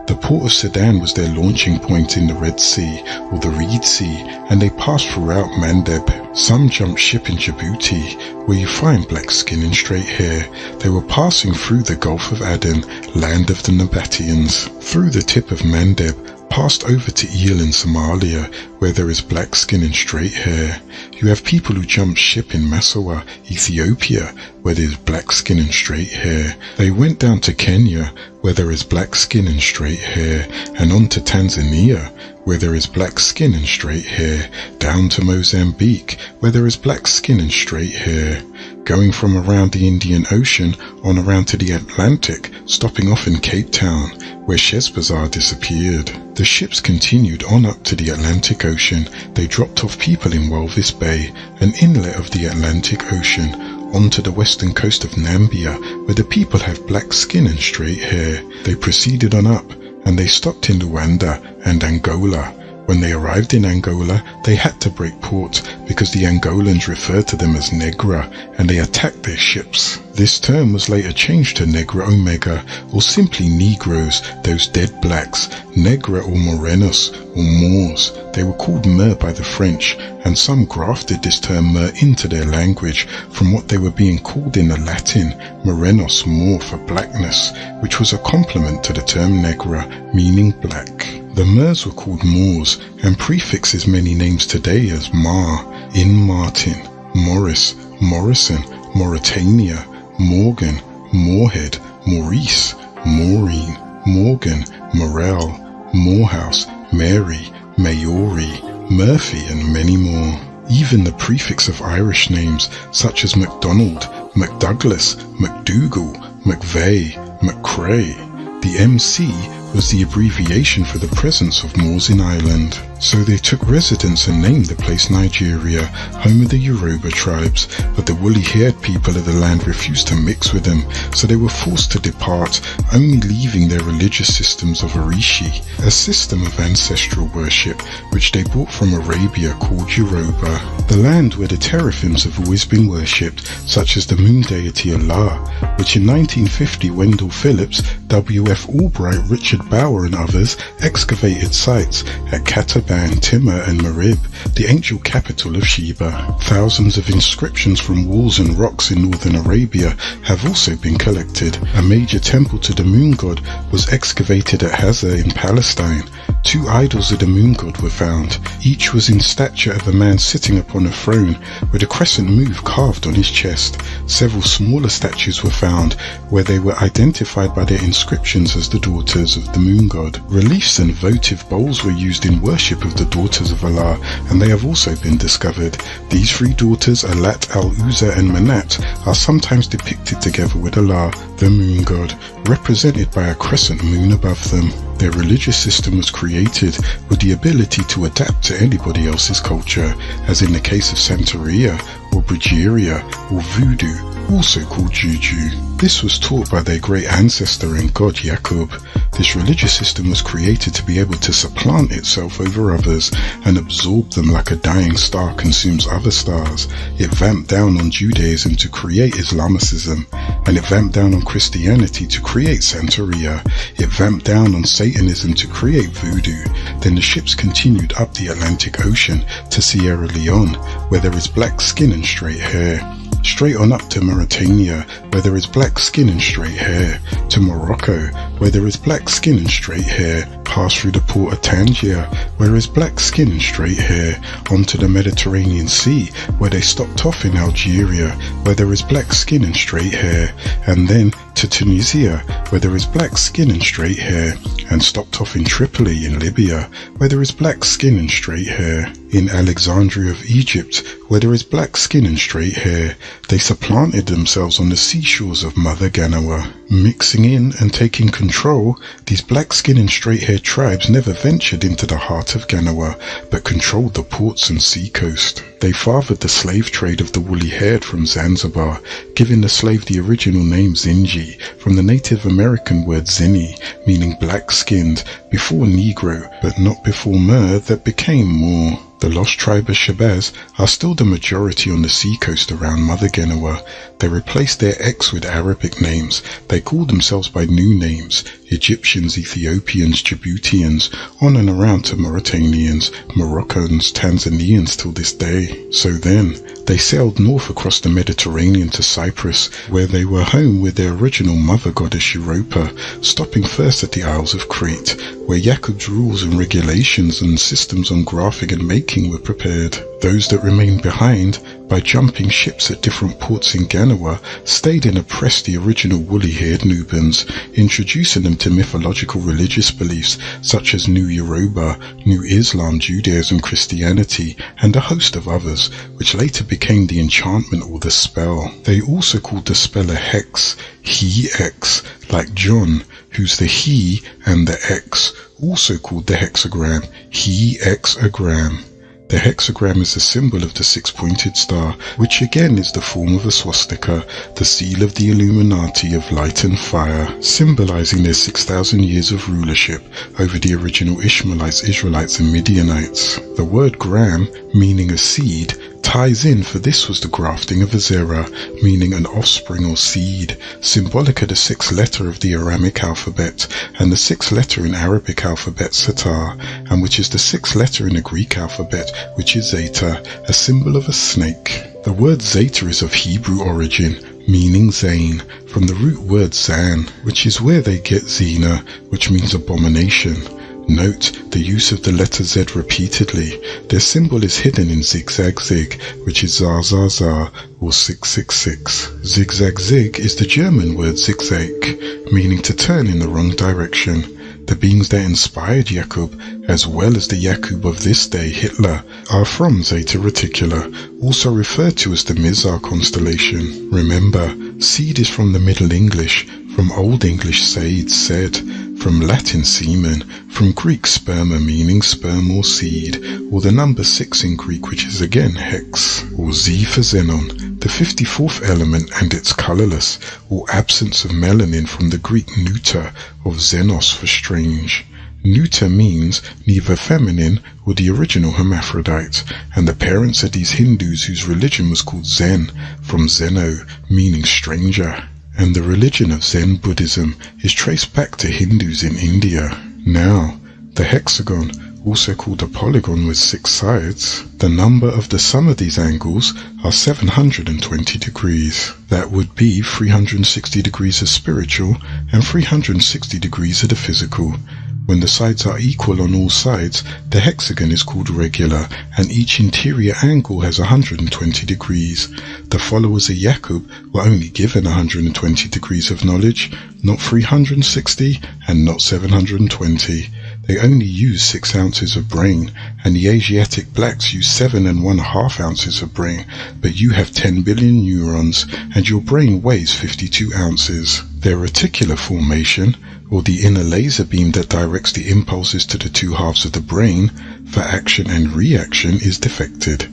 The port of Sudan was their launching point in the Red Sea or the Reed Sea, and they passed throughout Mandeb. Some jumped ship in Djibouti, where you find black skin and straight hair. They were passing through the Gulf of Aden, land of the Nabateans, through the tip of Mandeb, passed over to Eel in Somalia, where there is black skin and straight hair. You have people who jump ship in Massawa, Ethiopia, where there is black skin and straight hair. They went down to Kenya, where there is black skin and straight hair, and on to Tanzania, where there is black skin and straight hair, down to Mozambique, where there is black skin and straight hair, going from around the Indian Ocean on around to the Atlantic, stopping off in Cape Town, where Sheshbazzar disappeared. The ships continued on up to the Atlantic Ocean. They dropped off people in Walvis Bay, an inlet of the Atlantic Ocean, onto the western coast of Nambia, where the people have black skin and straight hair. They proceeded on up, and they stopped in Luanda and Angola. When they arrived in Angola, they had to break port because the Angolans referred to them as Negra, and they attacked their ships. This term was later changed to Negra Omega, or simply Negroes, those dead blacks, Negra or Morenos, or Moors. They were called Mer by the French, and some grafted this term Mer into their language from what they were being called in the Latin, Morenos, Moor, for blackness, which was a complement to the term Negra, meaning black. The Mers were called Moors, and prefixes many names today as Mar, In Martin, Morris, Morrison, Mauritania, Morgan, Moorhead, Maurice, Maureen, Morgan, Morel, Morehouse, Mary, Maori, Murphy, and many more. Even the prefix of Irish names such as MacDonald, MacDouglas, MacDougall, McVeigh, McCrae. The MC was the abbreviation for the presence of Moors in Ireland. So they took residence and named the place Nigeria, home of the Yoruba tribes, but the woolly-haired people of the land refused to mix with them, so they were forced to depart, only leaving their religious systems of Orishi, a system of ancestral worship which they brought from Arabia called Yoruba. The land where the teraphims have always been worshipped, such as the moon deity Allah, which in 1950 Wendell Phillips, W.F. Albright, Richard Bauer and others excavated sites at Kataban, Timur and Marib, the ancient capital of Sheba. Thousands of inscriptions from walls and rocks in northern Arabia have also been collected. A major temple to the moon god was excavated at Hazar in Palestine. 2 idols of the moon god were found. Each was in stature of a man sitting upon a throne with a crescent moon carved on his chest. Several smaller statues were found where they were identified by their inscriptions as the daughters of the moon god. Reliefs and votive bowls were used in worship of the daughters of Allah, and they have also been discovered. These 3 daughters, Alat, Al-Uzza and Manat, are sometimes depicted together with Allah, the moon god, represented by a crescent moon above them. Their religious system was created with the ability to adapt to anybody else's culture, as in the case of Santeria or Brujeria or Voodoo, also called Juju. This was taught by their great ancestor and god Yaqub. This religious system was created to be able to supplant itself over others and absorb them like a dying star consumes other stars. It vamped down on Judaism to create Islamicism, and it vamped down on Christianity to create Santeria. It vamped down on Satanism to create Voodoo. Then the ships continued up the Atlantic Ocean to Sierra Leone, where there is black skin and straight hair. Straight on up to Mauritania, where there is black skin and straight hair, to Morocco, where there is black skin and straight hair, pass through the port of Tangier, where there is black skin and straight hair, onto the Mediterranean Sea, where they stopped off in Algeria, where there is black skin and straight hair, and then to Tunisia, where there is black skin and straight hair, and stopped off in Tripoli in Libya, where there is black skin and straight hair. In Alexandria of Egypt, where there is black skin and straight hair, they supplanted themselves on the seashores of Mother Ganawa. Mixing in and taking control, these black skin and straight hair tribes never ventured into the heart of Ganawa, but controlled the ports and seacoast. They fathered the slave trade of the woolly-haired from Zanzibar, giving the slave the original name Zinji, from the Native American word Zini, meaning black-skinned, before Negro, but not before Mer, that became Moor. The lost tribe of Shabazz are still the majority on the seacoast around Mother Genoa. They replaced their X with Arabic names. They call themselves by new names: Egyptians, Ethiopians, Djiboutians, on and around to Mauritanians, Moroccans, Tanzanians till this day. So then, they sailed north across the Mediterranean to Cyprus, where they were home with their original mother goddess Europa, stopping first at the Isles of Crete, where Jacob's rules and regulations and systems on graphing and making were prepared. Those that remained behind, by jumping ships at different ports in Genoa, stayed and oppressed the original woolly-haired Nubans, introducing them to mythological religious beliefs such as New Yoruba, New Islam, Judaism, Christianity, and a host of others, which later became the enchantment or the spell. They also called the spell a hex, he-X, like John, who's the he and the X, also called the hexagram, he-X-agram. The hexagram is the symbol of the six-pointed star, which again is the form of a swastika, the seal of the Illuminati of light and fire, symbolizing their 6,000 years of rulership over the original Ishmaelites, Israelites, and Midianites. The word gram, meaning a seed, ties in, for this was the grafting of a zera, meaning an offspring or seed, symbolic of the sixth letter of the Aramic alphabet, and the sixth letter in Arabic alphabet Satar, and which is the sixth letter in the Greek alphabet, which is Zeta, a symbol of a snake. The word Zeta is of Hebrew origin, meaning Zane, from the root word Zan, which is where they get Zina, which means abomination. Note the use of the letter Z repeatedly. Their symbol is hidden in zigzag zig, which is zar zar zar, or 666. Zigzag zig is the German word zigzag, meaning to turn in the wrong direction. The beings that inspired Jacob, as well as the Jacob of this day, Hitler, are from Zeta Reticula, also referred to as the Mizar constellation. Remember, seed is from the Middle English, from Old English seid, said, from Latin semen, from Greek sperma meaning sperm or seed, or the number 6 in Greek, which is again hex, or Z for xenon, the 54th element, and it's colorless, or absence of melanin, from the Greek neuter, of xenos for strange. Neuter means neither feminine or the original hermaphrodite, and the parents are these Hindus whose religion was called Zen, from Zeno, meaning stranger. And the religion of Zen Buddhism is traced back to Hindus in India. Now, the hexagon, also called a polygon with 6 sides, the number of the sum of these angles are 720 degrees. That would be 360 degrees of spiritual and 360 degrees of the physical. When the sides are equal on all sides, the hexagon is called regular, and each interior angle has 120 degrees. The followers of Jacob were only given 120 degrees of knowledge, not 360 and not 720. They only use 6 ounces of brain, and the Asiatic blacks use 7½ ounces of brain, but you have 10 billion neurons, and your brain weighs 52 ounces. Their reticular formation, or the inner laser beam that directs the impulses to the 2 halves of the brain for action and reaction, is defected.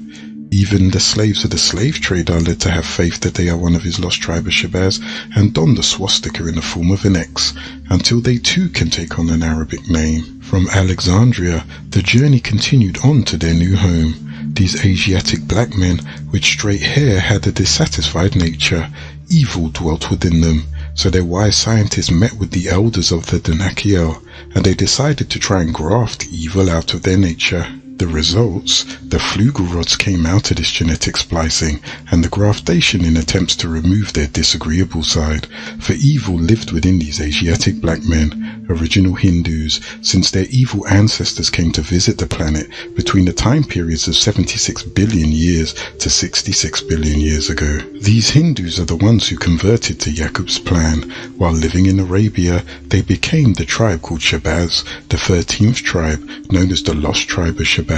Even the slaves of the slave trade are led to have faith that they are one of his lost tribe of Shabazz and don the swastika in the form of an X, until they too can take on an Arabic name. From Alexandria, the journey continued on to their new home. These Asiatic black men with straight hair had a dissatisfied nature. Evil dwelt within them. So their wise scientists met with the elders of the Danakiel, and they decided to try and graft evil out of their nature. The results, the flugel rods came out of this genetic splicing, and the graftation in attempts to remove their disagreeable side, for evil lived within these Asiatic black men, original Hindus, since their evil ancestors came to visit the planet between the time periods of 76 billion years to 66 billion years ago. These Hindus are the ones who converted to Jacob's plan. While living in Arabia, they became the tribe called Shabazz, the 13th tribe, known as the lost tribe of Shabazz,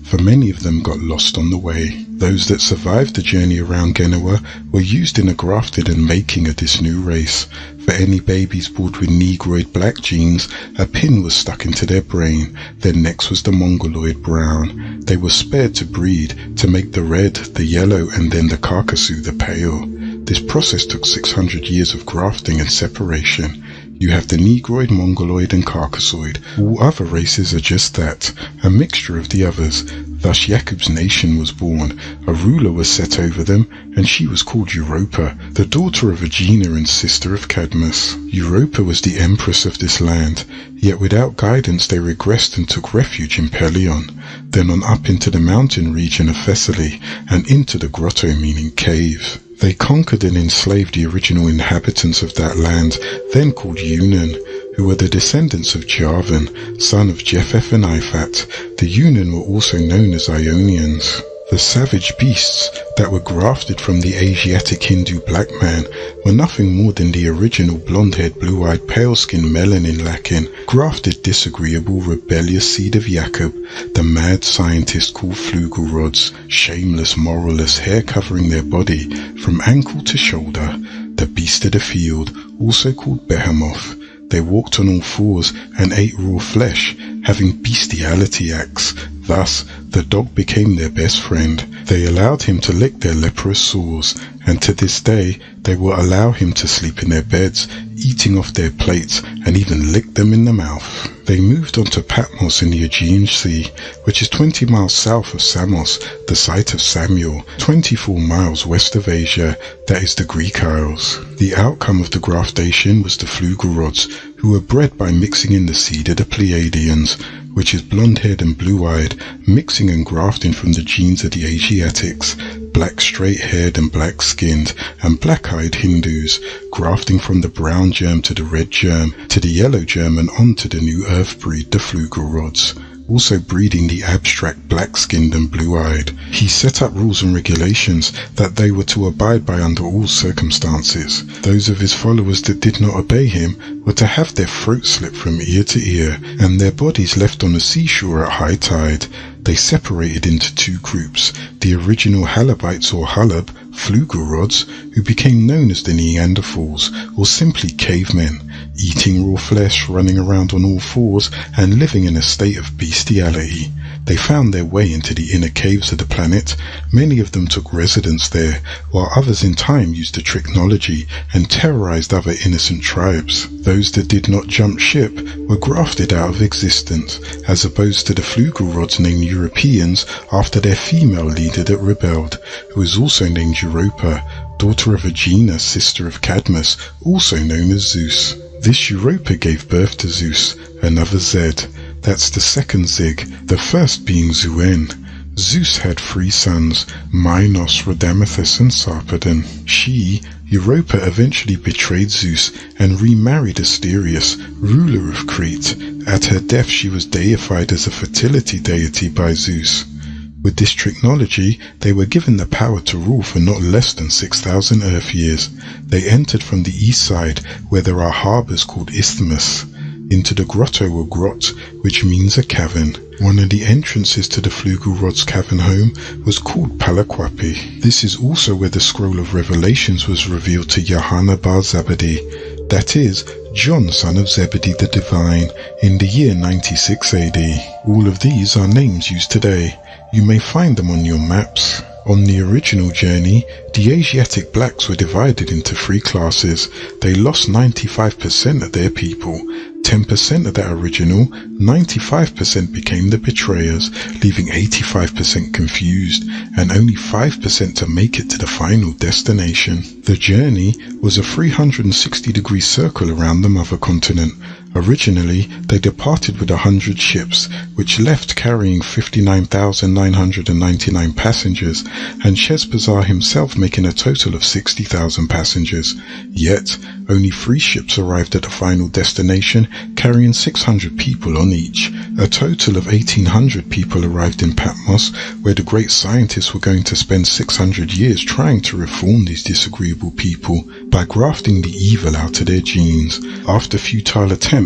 for many of them got lost on the way. Those that survived the journey around Genoa were used in the grafting and making of this new race. For any babies born with Negroid black genes, a pin was stuck into their brain. Their necks was the Mongoloid brown. They were spared to breed, to make the red, the yellow, and then the Caucasus, the pale. This process took 600 years of grafting and separation. You have the Negroid, Mongoloid, and Caucasoid. All other races are just that, a mixture of the others. Thus Jacob's nation was born, a ruler was set over them, and she was called Europa, the daughter of Aegina and sister of Cadmus. Europa was the empress of this land, yet without guidance they regressed and took refuge in Pelion, then on up into the mountain region of Thessaly, and into the grotto meaning cave. They conquered and enslaved the original inhabitants of that land, then called Yunan, who were the descendants of Javan, son of Jephthah and Ifat. The Yunan were also known as Ionians. The savage beasts that were grafted from the Asiatic Hindu black man were nothing more than the original blonde-haired, blue-eyed, pale-skinned, melanin-lacking, grafted, disagreeable, rebellious seed of Jacob, the mad scientist called Flugelrods, shameless, moralless, hair covering their body from ankle to shoulder, the beast of the field, also called Behemoth. They walked on all fours and ate raw flesh, having bestiality acts. Thus, the dog became their best friend. They allowed him to lick their leprous sores, and to this day they will allow him to sleep in their beds, eating off their plates, and even lick them in the mouth. They moved on to Patmos in the Aegean Sea, which is 20 miles south of Samos, the site of Samuel, 24 miles west of Asia, that is the Greek Isles. The outcome of the graftation was the Flugelrods, who were bred by mixing in the seed of the Pleiadians, which is blonde-haired and blue-eyed, mixing and grafting from the genes of the Asiatics, black straight-haired and black-skinned, and black-eyed Hindus, grafting from the brown germ to the red germ, to the yellow germ and on to the new earth breed, the Flugelrods, also breeding the abstract black-skinned and blue-eyed. He set up rules and regulations that they were to abide by under all circumstances. Those of his followers that did not obey him were to have their throats slit from ear to ear, and their bodies left on the seashore at high tide. They separated into two groups, the original Halabites or Halab, Flugelrods, who became known as the Neanderthals, or simply cavemen, eating raw flesh, running around on all fours, and living in a state of bestiality. They found their way into the inner caves of the planet. Many of them took residence there, while others in time used the technology and terrorized other innocent tribes. Those that did not jump ship were grafted out of existence, as opposed to the Flugelrods named Europeans after their female leader that rebelled, who was also named Europa, daughter of Aegina, sister of Cadmus, also known as Zeus. This Europa gave birth to Zeus, another Zed. That's the second Zig, the first being Zuen. Zeus had 3 sons, Minos, Rhadamanthus and Sarpedon. She, Europa, eventually betrayed Zeus and remarried Asterius, ruler of Crete. At her death she was deified as a fertility deity by Zeus. With this technology, they were given the power to rule for not less than 6,000 Earth years. They entered from the east side, where there are harbours called isthmus, into the grotto or grot, which means a cavern. One of the entrances to the Flugelrod's cavern home was called Palaquapi. This is also where the scroll of Revelations was revealed to Johanna bar Zebedee, that is, John son of Zebedee the Divine, in the year 96 AD. All of these are names used today. You may find them on your maps. On the original journey, the Asiatic blacks were divided into 3 classes. They lost 95% of their people. 10% of that original, 95% became the betrayers, leaving 85% confused, and only 5% to make it to the final destination. The journey was a 360-degree circle around the mother continent. Originally, they departed with 100 ships, which left carrying 59,999 passengers, and Sheshbazzar himself making a total of 60,000 passengers. Yet, only 3 ships arrived at the final destination, carrying 600 people on each. A total of 1,800 people arrived in Patmos, where the great scientists were going to spend 600 years trying to reform these disagreeable people by grafting the evil out of their genes. After futile attempts,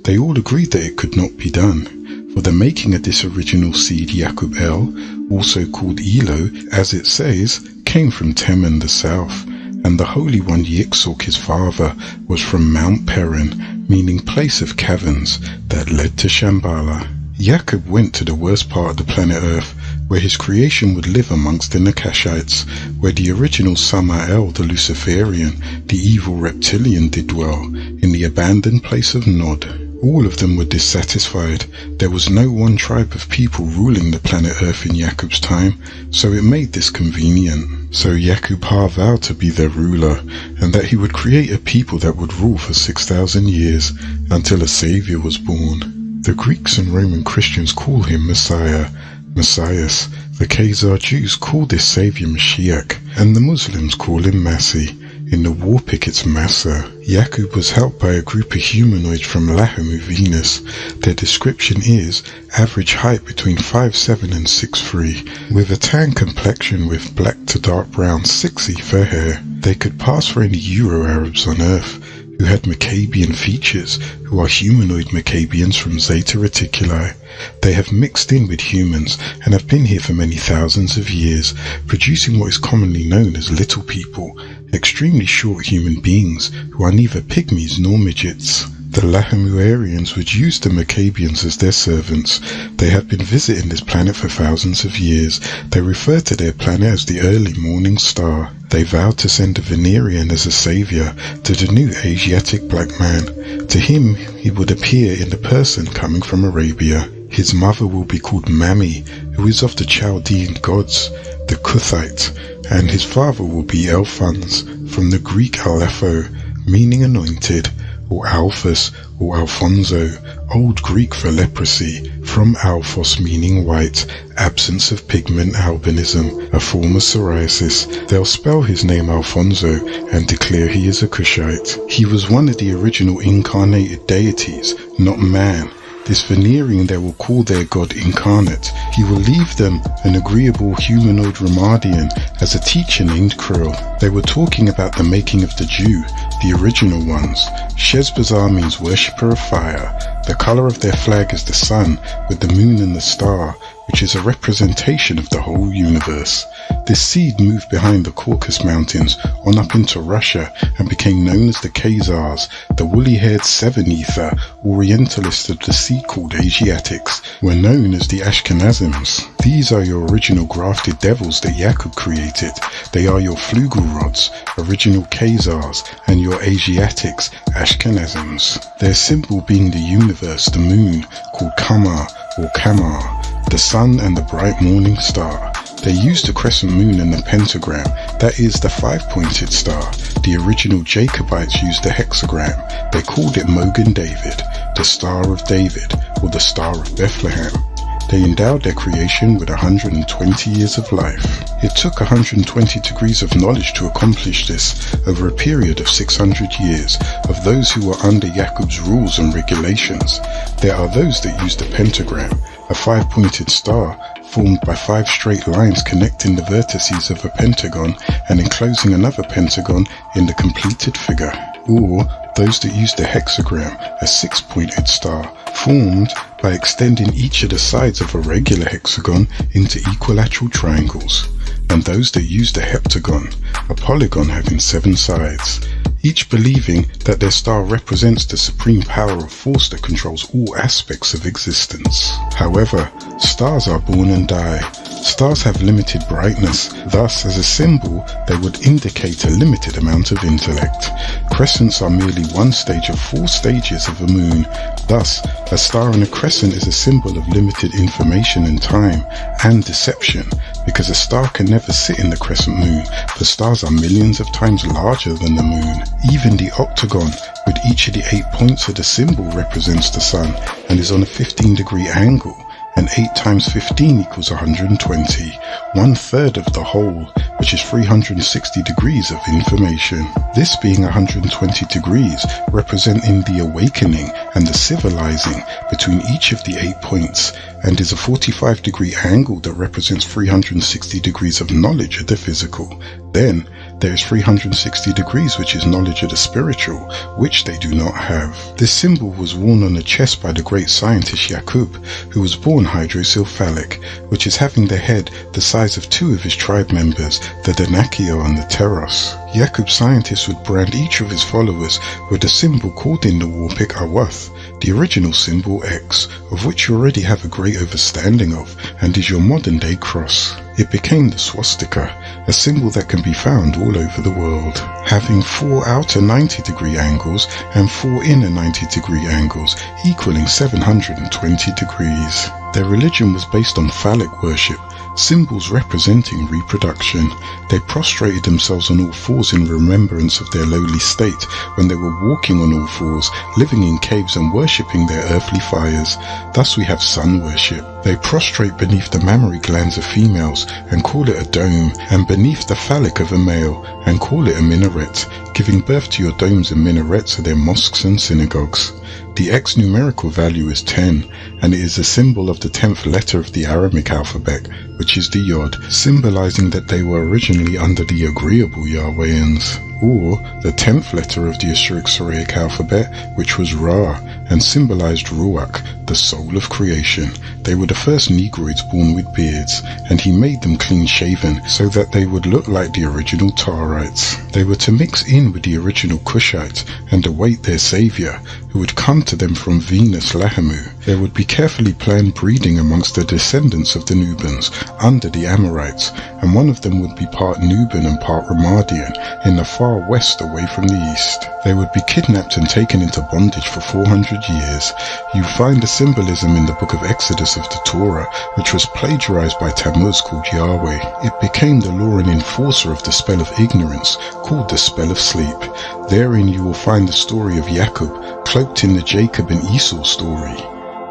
they all agreed that it could not be done. For the making of this original seed Yaqub El, also called Elo, as it says, came from Teman the south, and the Holy One Yixok his father was from Mount Perin, meaning place of caverns, that led to Shambhala. Yaqub went to the worst part of the planet Earth, where his creation would live amongst the Nakashites, where the original Samael the Luciferian, the evil reptilian, did dwell, in the abandoned place of Nod. All of them were dissatisfied. There was no one tribe of people ruling the planet Earth in Yakub's time, so it made this convenient. So Yakub Ha vowed to be their ruler, and that he would create a people that would rule for 6,000 years, until a savior was born. The Greeks and Roman Christians call him Messiah, Messias. The Khazar Jews call this savior Mashiach, and the Muslims call him Masih. In the war pick it's Massa. Yakub was helped by a group of humanoids from Lahamu, Venus. Their description is average height between 5'7" and 6'3", with a tan complexion with black to dark brown 6 fair hair. They could pass for any Euro-Arabs on Earth, who had Maccabean features, who are humanoid Maccabeans from Zeta Reticuli. They have mixed in with humans and have been here for many thousands of years, producing what is commonly known as little people, extremely short human beings who are neither pygmies nor midgets. The Lahamuarians would use the Maccabeans as their servants. They have been visiting this planet for thousands of years. They refer to their planet as the early morning star. They vowed to send a Venerian as a savior to the new Asiatic black man. To him, he would appear in the person coming from Arabia. His mother will be called Mami, who is of the Chaldean gods, the Cuthite, and his father will be Alphons, from the Greek Alepho, meaning anointed, or Alphas, or Alfonso, Old Greek for leprosy, from Alphos meaning white, absence of pigment, albinism, a form of psoriasis. They'll spell his name Alfonso and declare he is a Cushite. He was one of the original incarnated deities, not man. This Venerian they will call their god incarnate. He will leave them an agreeable humanoid Ramadian as a teacher named Krill. They were talking about the making of the Jew, the original ones. Shezbazar means worshipper of fire. The color of their flag is the sun, with the moon and the star, which is a representation of the whole universe. This seed moved behind the Caucasus Mountains on up into Russia and became known as the Khazars, the woolly-haired seven-ether Orientalists of the sea called Asiatics, were known as the Ashkenazims. These are your original grafted devils that Yakub created. They are your Flugelrods, original Khazars, and your Asiatics, Ashkenazims. Their symbol being the universe, the moon, called Kamar or Kamar, the sun and the bright morning star. They used the crescent moon and the pentagram, that is the 5-pointed star. The original Jacobites used the hexagram. They called it Mogan David, the Star of David, or the Star of Bethlehem. They endowed their creation with 120 years of life. It took 120 degrees of knowledge to accomplish this over a period of 600 years of those who were under Yakub's rules and regulations. There are those that use the pentagram, a 5-pointed star formed by 5 straight lines connecting the vertices of a pentagon and enclosing another pentagon in the completed figure. Or those that use the hexagram, a 6-pointed star, formed by extending each of the sides of a regular hexagon into equilateral triangles. And those that use the heptagon, a polygon having 7 sides, each believing that their star represents the supreme power of force that controls all aspects of existence. However, stars are born and die. Stars have limited brightness, thus as a symbol they would indicate a limited amount of intellect. Crescents are merely one stage of 4 stages of a moon. Thus, a star in a crescent is a symbol of limited information and time, and deception, because a star can never sit in the crescent moon, for stars are millions of times larger than the moon. Even the octagon, with each of the 8 points of the symbol, represents the sun, and is on a 15-degree angle, and 8 times 15 equals 120, 1/3 of the whole, which is 360 degrees of information. This being 120 degrees, representing the awakening and the civilizing between each of the 8 points, and is a 45-degree angle that represents 360 degrees of knowledge of the physical. Then, there is 360 degrees which is knowledge of the spiritual, which they do not have. This symbol was worn on the chest by the great scientist Yakub, who was born hydrocephalic, which is having the head the size of 2 of his tribe members, the Danakio and the Teros. Yakub's scientists would brand each of his followers with the symbol called in the warpick Awath, the original symbol X, of which you already have a great understanding of, and is your modern day cross. It became the swastika, a symbol that can be found all over the world, having 4 outer 90-degree angles and 4 inner 90-degree angles, equaling 720 degrees. Their religion was based on phallic worship, symbols representing reproduction. They prostrated themselves on all fours in remembrance of their lowly state when they were walking on all fours, living in caves and worshipping their earthly fires. Thus we have sun worship. They prostrate beneath the mammary glands of females and call it a dome, and beneath the phallic of a male and call it a minaret. Giving birth to your domes and minarets are their mosques and synagogues. The X numerical value is 10, and it is a symbol of the 10th letter of the Aramaic alphabet, which is the Yod, symbolizing that they were originally under the agreeable Yahwehans, or the 10th letter of the Assyric alphabet, which was Ra, and symbolized Ruach, the soul of creation. They were the first Negroids born with beards, and he made them clean-shaven so that they would look like the original Tarites. They were to mix in with the original Cushite and await their savior, who would come to them from Venus Lahamu. There would be carefully planned breeding amongst the descendants of the Nubans under the Amorites, and one of them would be part Nuban and part Ramadian in the far west away from the east. They would be kidnapped and taken into bondage for 400 years. You find the symbolism in the book of Exodus of the Torah, which was plagiarized by Tammuz called Yahweh. It became the law and enforcer of the spell of ignorance, called the spell of sleep. Therein you will find the story of Jacob, cloaked in the Jacob and Esau story.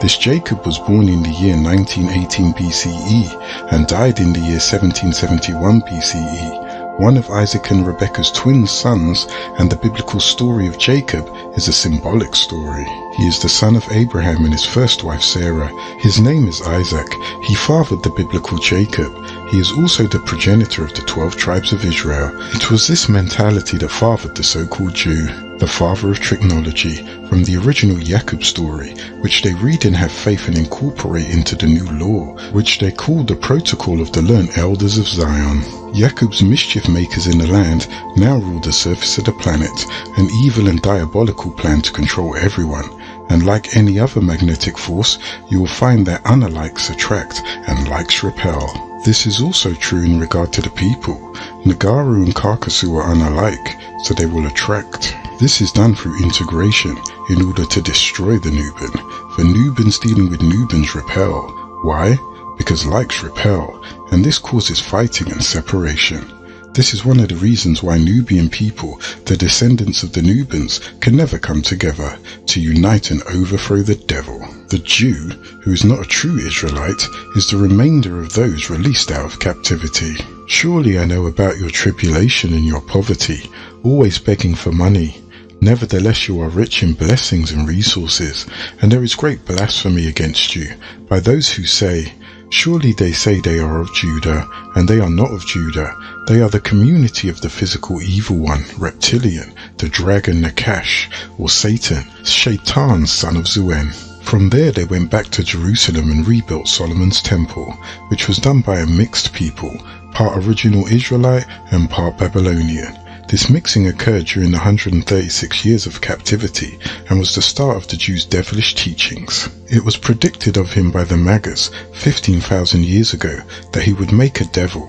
This Jacob was born in the year 1918 BCE and died in the year 1771 BCE. One of Isaac and Rebekah's twin sons, and the biblical story of Jacob is a symbolic story. He is the son of Abraham and his first wife Sarah. His name is Isaac. He fathered the biblical Jacob. He is also the progenitor of the 12 tribes of Israel. It was this mentality that fathered the so-called Jew, the father of trigonology, from the original Jacob story, which they read and have faith and incorporate into the new law, which they call the protocol of the learned elders of Zion. Jacob's mischief makers in the land now rule the surface of the planet, an evil and diabolical plan to control everyone. And like any other magnetic force, you will find that unlikes attract and likes repel. This is also true in regard to the people. Nagaru and Karkasu are unalike, so they will attract. This is done through integration in order to destroy the Nuban, for Nubans dealing with Nubans repel. Why? Because likes repel, and this causes fighting and separation. This is one of the reasons why Nubian people, the descendants of the Nubans, can never come together to unite and overthrow the devil. The Jew, who is not a true Israelite, is the remainder of those released out of captivity. Surely I know about your tribulation and your poverty, always begging for money. Nevertheless you are rich in blessings and resources, and there is great blasphemy against you by those who say, surely they say they are of Judah, and they are not of Judah. They are the community of the physical evil one, reptilian, the dragon Nakash, or Satan, Shaitan, son of Zuen. From there they went back to Jerusalem and rebuilt Solomon's temple, which was done by a mixed people, part original Israelite and part Babylonian. This mixing occurred during the 136 years of captivity and was the start of the Jews' devilish teachings. It was predicted of him by the Maggers 15,000 years ago that he would make a devil.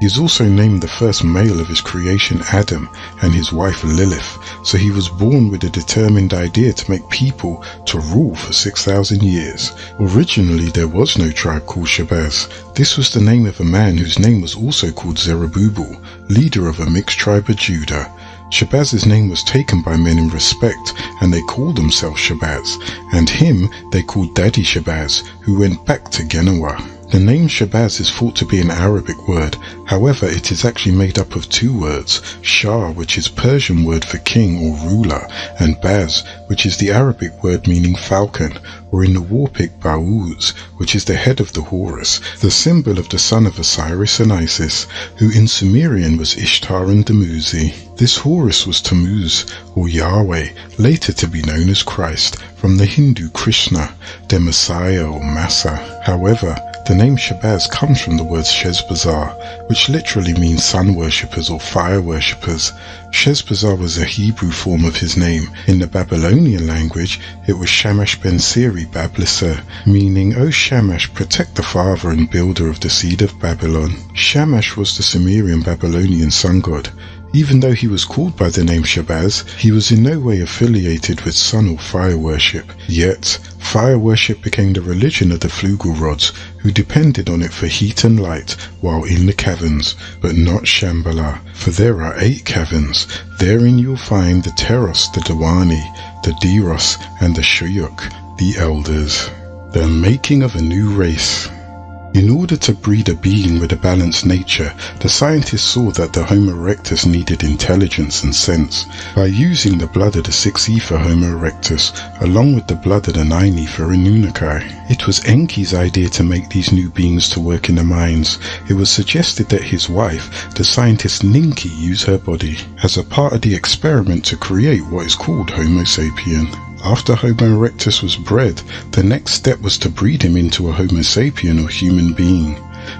He is also named the first male of his creation Adam and his wife Lilith, so he was born with a determined idea to make people to rule for 6,000 years. Originally there was no tribe called Shabazz. This was the name of a man whose name was also called Zerubbabel, leader of a mixed tribe of Judah. Shabazz's name was taken by men in respect, and they called themselves Shabazz, and him they called Daddy Shabazz, who went back to Genoa. The name Shabazz is thought to be an Arabic word, however it is actually made up of two words, Shah, which is Persian word for king or ruler, and Baz, which is the Arabic word meaning falcon, or in the Warpic Ba'uz, which is the head of the Horus, the symbol of the son of Osiris and Isis, who in Sumerian was Ishtar and Dumuzi. This Horus was Tammuz, or Yahweh, later to be known as Christ, from the Hindu Krishna, their Messiah or Massa. However, The name Shabazz comes from the word Sheshbazzar, which literally means sun worshippers or fire worshippers. Sheshbazzar was a Hebrew form of his name. In the Babylonian language, it was Shamash ben Siri Bablisser, meaning, O Shamash, protect the father and builder of the seed of Babylon. Shamash was the Sumerian Babylonian sun god. Even though he was called by the name Shabazz, he was in no way affiliated with sun or fire worship. Yet, fire worship became the religion of the Flugel rods, who depended on it for heat and light while in the caverns, but not Shambhala, for there are 8 caverns. Therein you'll find the Teros, the Dawani, the Diros, and the Shuyuk, the elders. The making of a new race. In order to breed a being with a balanced nature, the scientists saw that the Homo erectus needed intelligence and sense. By using the blood of the 6 Ether Homo erectus, along with the blood of the 9 Ether Anunnaki. It was Enki's idea to make these new beings to work in the mines. It was suggested that his wife, the scientist Ninki, use her body as a part of the experiment to create what is called Homo sapien. After Homo erectus was bred, the next step was to breed him into a Homo sapien or human being.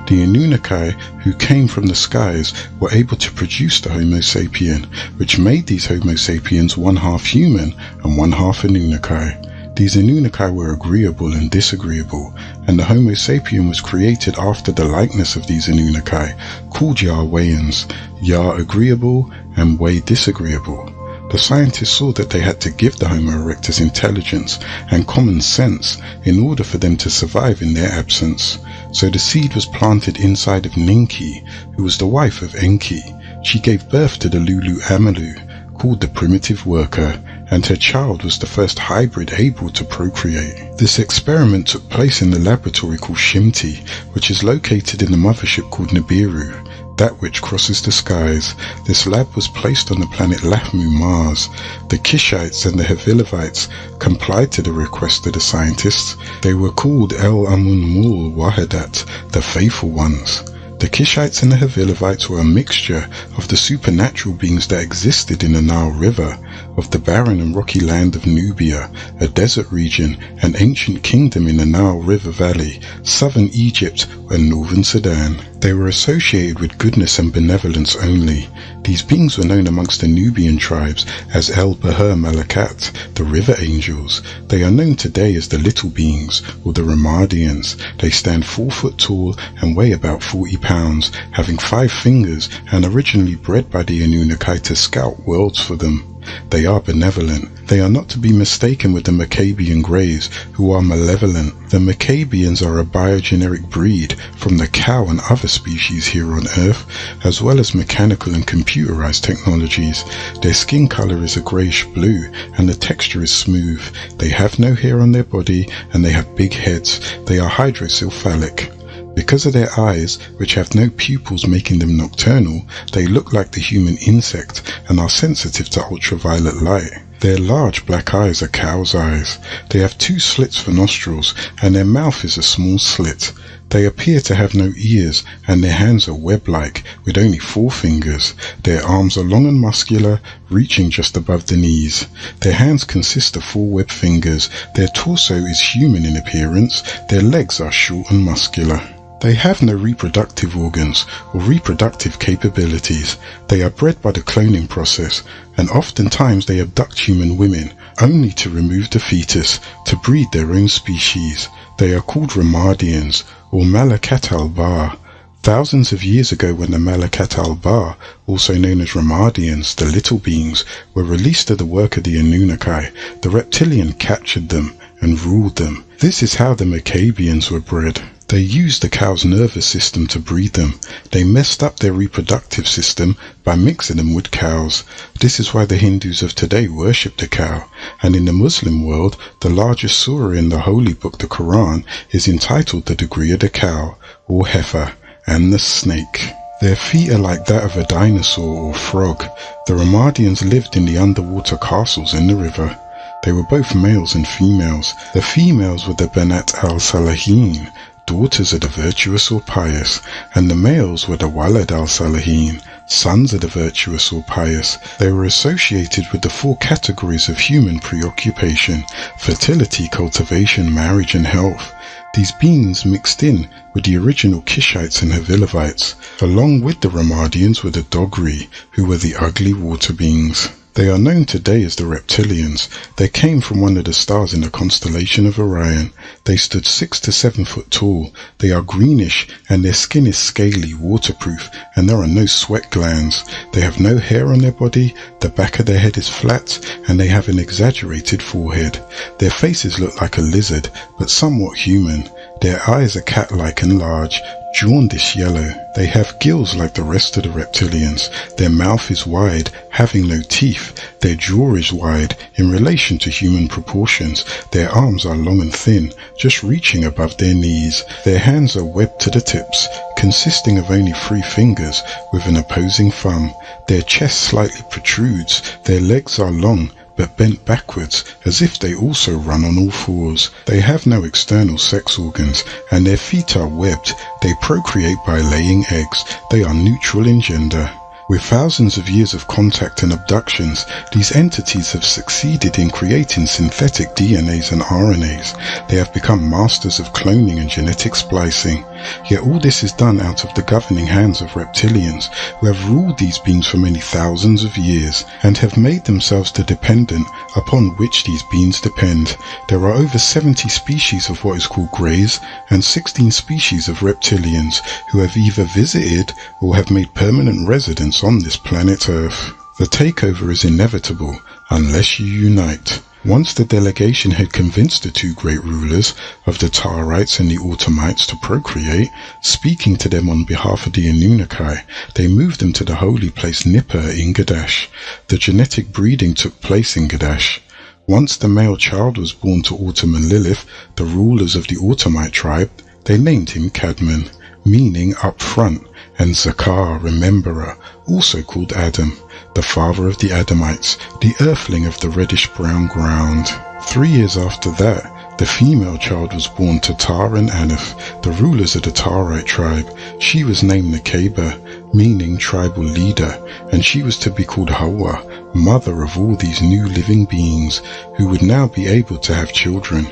The Anunnaki, who came from the skies, were able to produce the Homo sapien, which made these Homo sapiens one half human and one half Anunnaki. These Anunnaki were agreeable and disagreeable, and the Homo sapien was created after the likeness of these Anunnaki, called Yahwehans, Yah agreeable and Way disagreeable. The scientists saw that they had to give the Homo erectus intelligence and common sense in order for them to survive in their absence. So the seed was planted inside of Ninki, who was the wife of Enki. She gave birth to the Lulu Amalu, called the primitive worker, and her child was the first hybrid able to procreate. This experiment took place in the laboratory called Shimti, which is located in the mothership called Nibiru, that which crosses the skies. This lab was placed on the planet Lahmu, Mars. The Cuthites and the Havilavites complied to the request of the scientists. They were called El Amun Mul Wahadat, the faithful ones. The Cuthites and the Havilavites were a mixture of the supernatural beings that existed in the Nile River, of the barren and rocky land of Nubia, a desert region, an ancient kingdom in the Nile River Valley, southern Egypt and northern Sudan. They were associated with goodness and benevolence only. These beings were known amongst the Nubian tribes as El Bahar Malakat, the river angels. They are known today as the little beings, or the Ramadians. They stand 4 foot tall and weigh about 40 pounds, having 5 fingers, and originally bred by the Anunnaki to scout worlds for them. They are benevolent. They are not to be mistaken with the Maccabean Greys, who are malevolent. The Maccabeans are a biogeneric breed from the cow and other species here on Earth, as well as mechanical and computerized technologies. Their skin color is a grayish blue, and the texture is smooth. They have no hair on their body, and they have big heads. They are hydrocephalic. Because of their eyes, which have no pupils making them nocturnal, they look like the human insect and are sensitive to ultraviolet light. Their large black eyes are cow's eyes. They have 2 slits for nostrils, and their mouth is a small slit. They appear to have no ears, and their hands are web-like, with only 4 fingers. Their arms are long and muscular, reaching just above the knees. Their hands consist of 4 webbed fingers. Their torso is human in appearance. Their legs are short and muscular. They have no reproductive organs or reproductive capabilities. They are bred by the cloning process, and oftentimes they abduct human women, only to remove the fetus to breed their own species. They are called Ramadians, or Malakat al-Bar. Thousands of years ago, when the Malakat al-Bar, also known as Ramadians, the little beings, were released to the work of the Anunnaki, the reptilian captured them and ruled them. This is how the Maccabeans were bred. They used the cow's nervous system to breed them. They messed up their reproductive system by mixing them with cows. This is why the Hindus of today worship the cow. And in the Muslim world, the largest surah in the holy book, the Quran, is entitled The Degree of the Cow, or Heifer, and the Snake. Their feet are like that of a dinosaur or frog. The Ramadians lived in the underwater castles in the river. They were both males and females. The females were the Banat al-Salahin, daughters of the virtuous or pious, and the males were the Walad al-Salihin, Sons of the virtuous or pious, they were associated with the 4 categories of human preoccupation: fertility, cultivation, marriage, and health. These beings mixed in with the original Cuthites and Havilavites. Along with the Ramadians were the Dogri, who were the ugly water beings. They are known today as the reptilians. They came from one of the stars in the constellation of Orion. They stood 6 to 7 foot tall. They are greenish and their skin is scaly, waterproof, and there are no sweat glands. They have no hair on their body, the back of their head is flat, and they have an exaggerated forehead. Their faces look like a lizard, but somewhat human. Their eyes are cat-like and large, jaundice yellow. They have gills like the rest of the reptilians. Their mouth is wide, having no teeth. Their jaw is wide in relation to human proportions. Their arms are long and thin, just reaching above their knees. Their hands are webbed to the tips, consisting of only 3 fingers with an opposing thumb. Their chest slightly protrudes. Their legs are long, but bent backwards, as if they also run on all 4s. They have no external sex organs, and their feet are webbed. They procreate by laying eggs. They are neutral in gender. With thousands of years of contact and abductions, these entities have succeeded in creating synthetic DNAs and RNAs. They have become masters of cloning and genetic splicing. Yet all this is done out of the governing hands of reptilians, who have ruled these beings for many thousands of years, and have made themselves the dependent upon which these beings depend. There are over 70 species of what is called greys, and 16 species of reptilians, who have either visited or have made permanent residence on this planet Earth. The takeover is inevitable unless you unite. Once the delegation had convinced the 2 great rulers of the Tarites and the Automites to procreate, speaking to them on behalf of the Anunnaki, they moved them to the holy place Nippur in Gadash. The genetic breeding took place in Gadash. Once the male child was born to Autumn and Lilith, the rulers of the Autumite tribe, they named him Cadman, meaning up front, and Zakar, rememberer, also called Adam, the father of the Adamites, the earthling of the reddish-brown ground. 3 years after that, the female child was born to Tar and Aneth, the rulers of the Tarite tribe. She was named Nakeba, meaning tribal leader, and she was to be called Hawa, mother of all these new living beings, who would now be able to have children.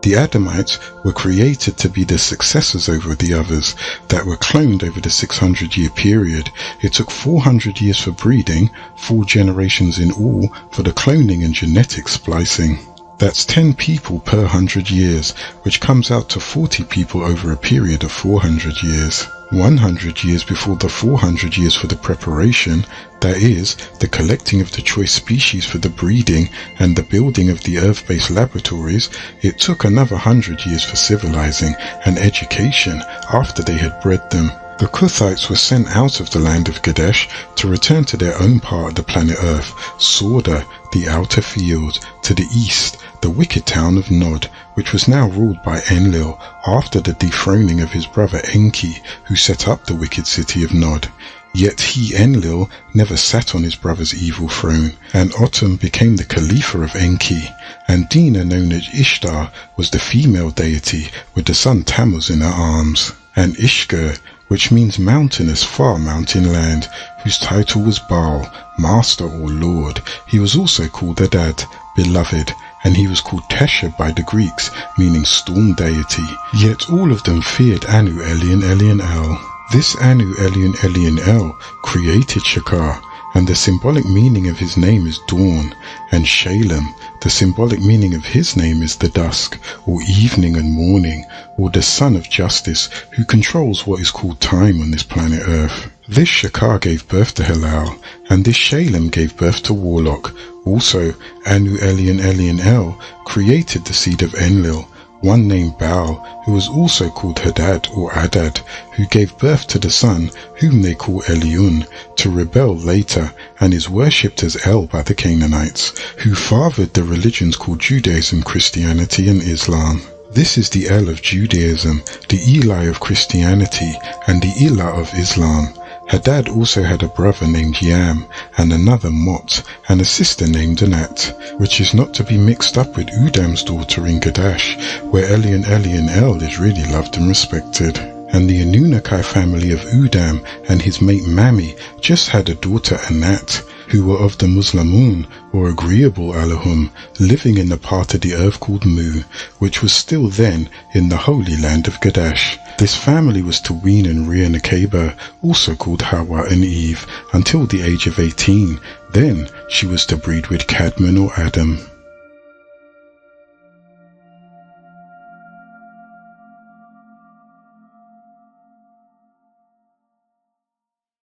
The Adamites were created to be the successors over the others that were cloned over the 600-year period. It took 400 years for breeding, 4 generations in all for the cloning and genetic splicing. That's 10 people per 100 years, which comes out to 40 people over a period of 400 years. 100 years before the 400 years for the preparation, that is, the collecting of the choice species for the breeding and the building of the Earth-based laboratories, it took another 100 years for civilizing and education after they had bred them. The Cuthites were sent out of the land of Gadesh to return to their own part of the planet Earth, Sorda, the outer field, to the east, the wicked town of Nod, which was now ruled by Enlil after the dethroning of his brother Enki, who set up the wicked city of Nod. Yet he, Enlil, never sat on his brother's evil throne, and Autumn became the Khalifa of Enki, and Dina, known as Ishtar, was the female deity with the sun Tammuz in her arms, and Ishkur, which means mountainous, far mountain land, whose title was Baal, master or lord. He was also called Adad, beloved, and he was called Tesher by the Greeks, meaning storm deity. Yet all of them feared Anu Elion Elion El. This Anu Elion Elion El created Shakar, and the symbolic meaning of his name is dawn, and Shalem, the symbolic meaning of his name is the dusk, or evening and morning, or the son of justice, who controls what is called time on this planet Earth. This Shakar gave birth to Halal, and this Shalem gave birth to Warlock. Also, Anu Elion Elion El created the seed of Enlil, one named Baal, who was also called Hadad or Adad, who gave birth to the son, whom they call Eliun, to rebel later, and is worshipped as El by the Canaanites, who fathered the religions called Judaism, Christianity, and Islam. This is the El of Judaism, the Eli of Christianity, and the Ilah of Islam. Hadad also had a brother named Yam, and another Mot, and a sister named Anat, which is not to be mixed up with Udam's daughter in Gadash, where Elion Elion El is really loved and respected. and the Anunnaki family of Udam and his mate Mami just had a daughter Anat, who were of the Muslimun, or Agreeable Allahum, living in the part of the earth called Mu, which was still then in the holy land of Gadash. This family was to wean and rear Nekeba, also called Hawa and Eve, until the age of 18. Then she was to breed with Cadman or Adam.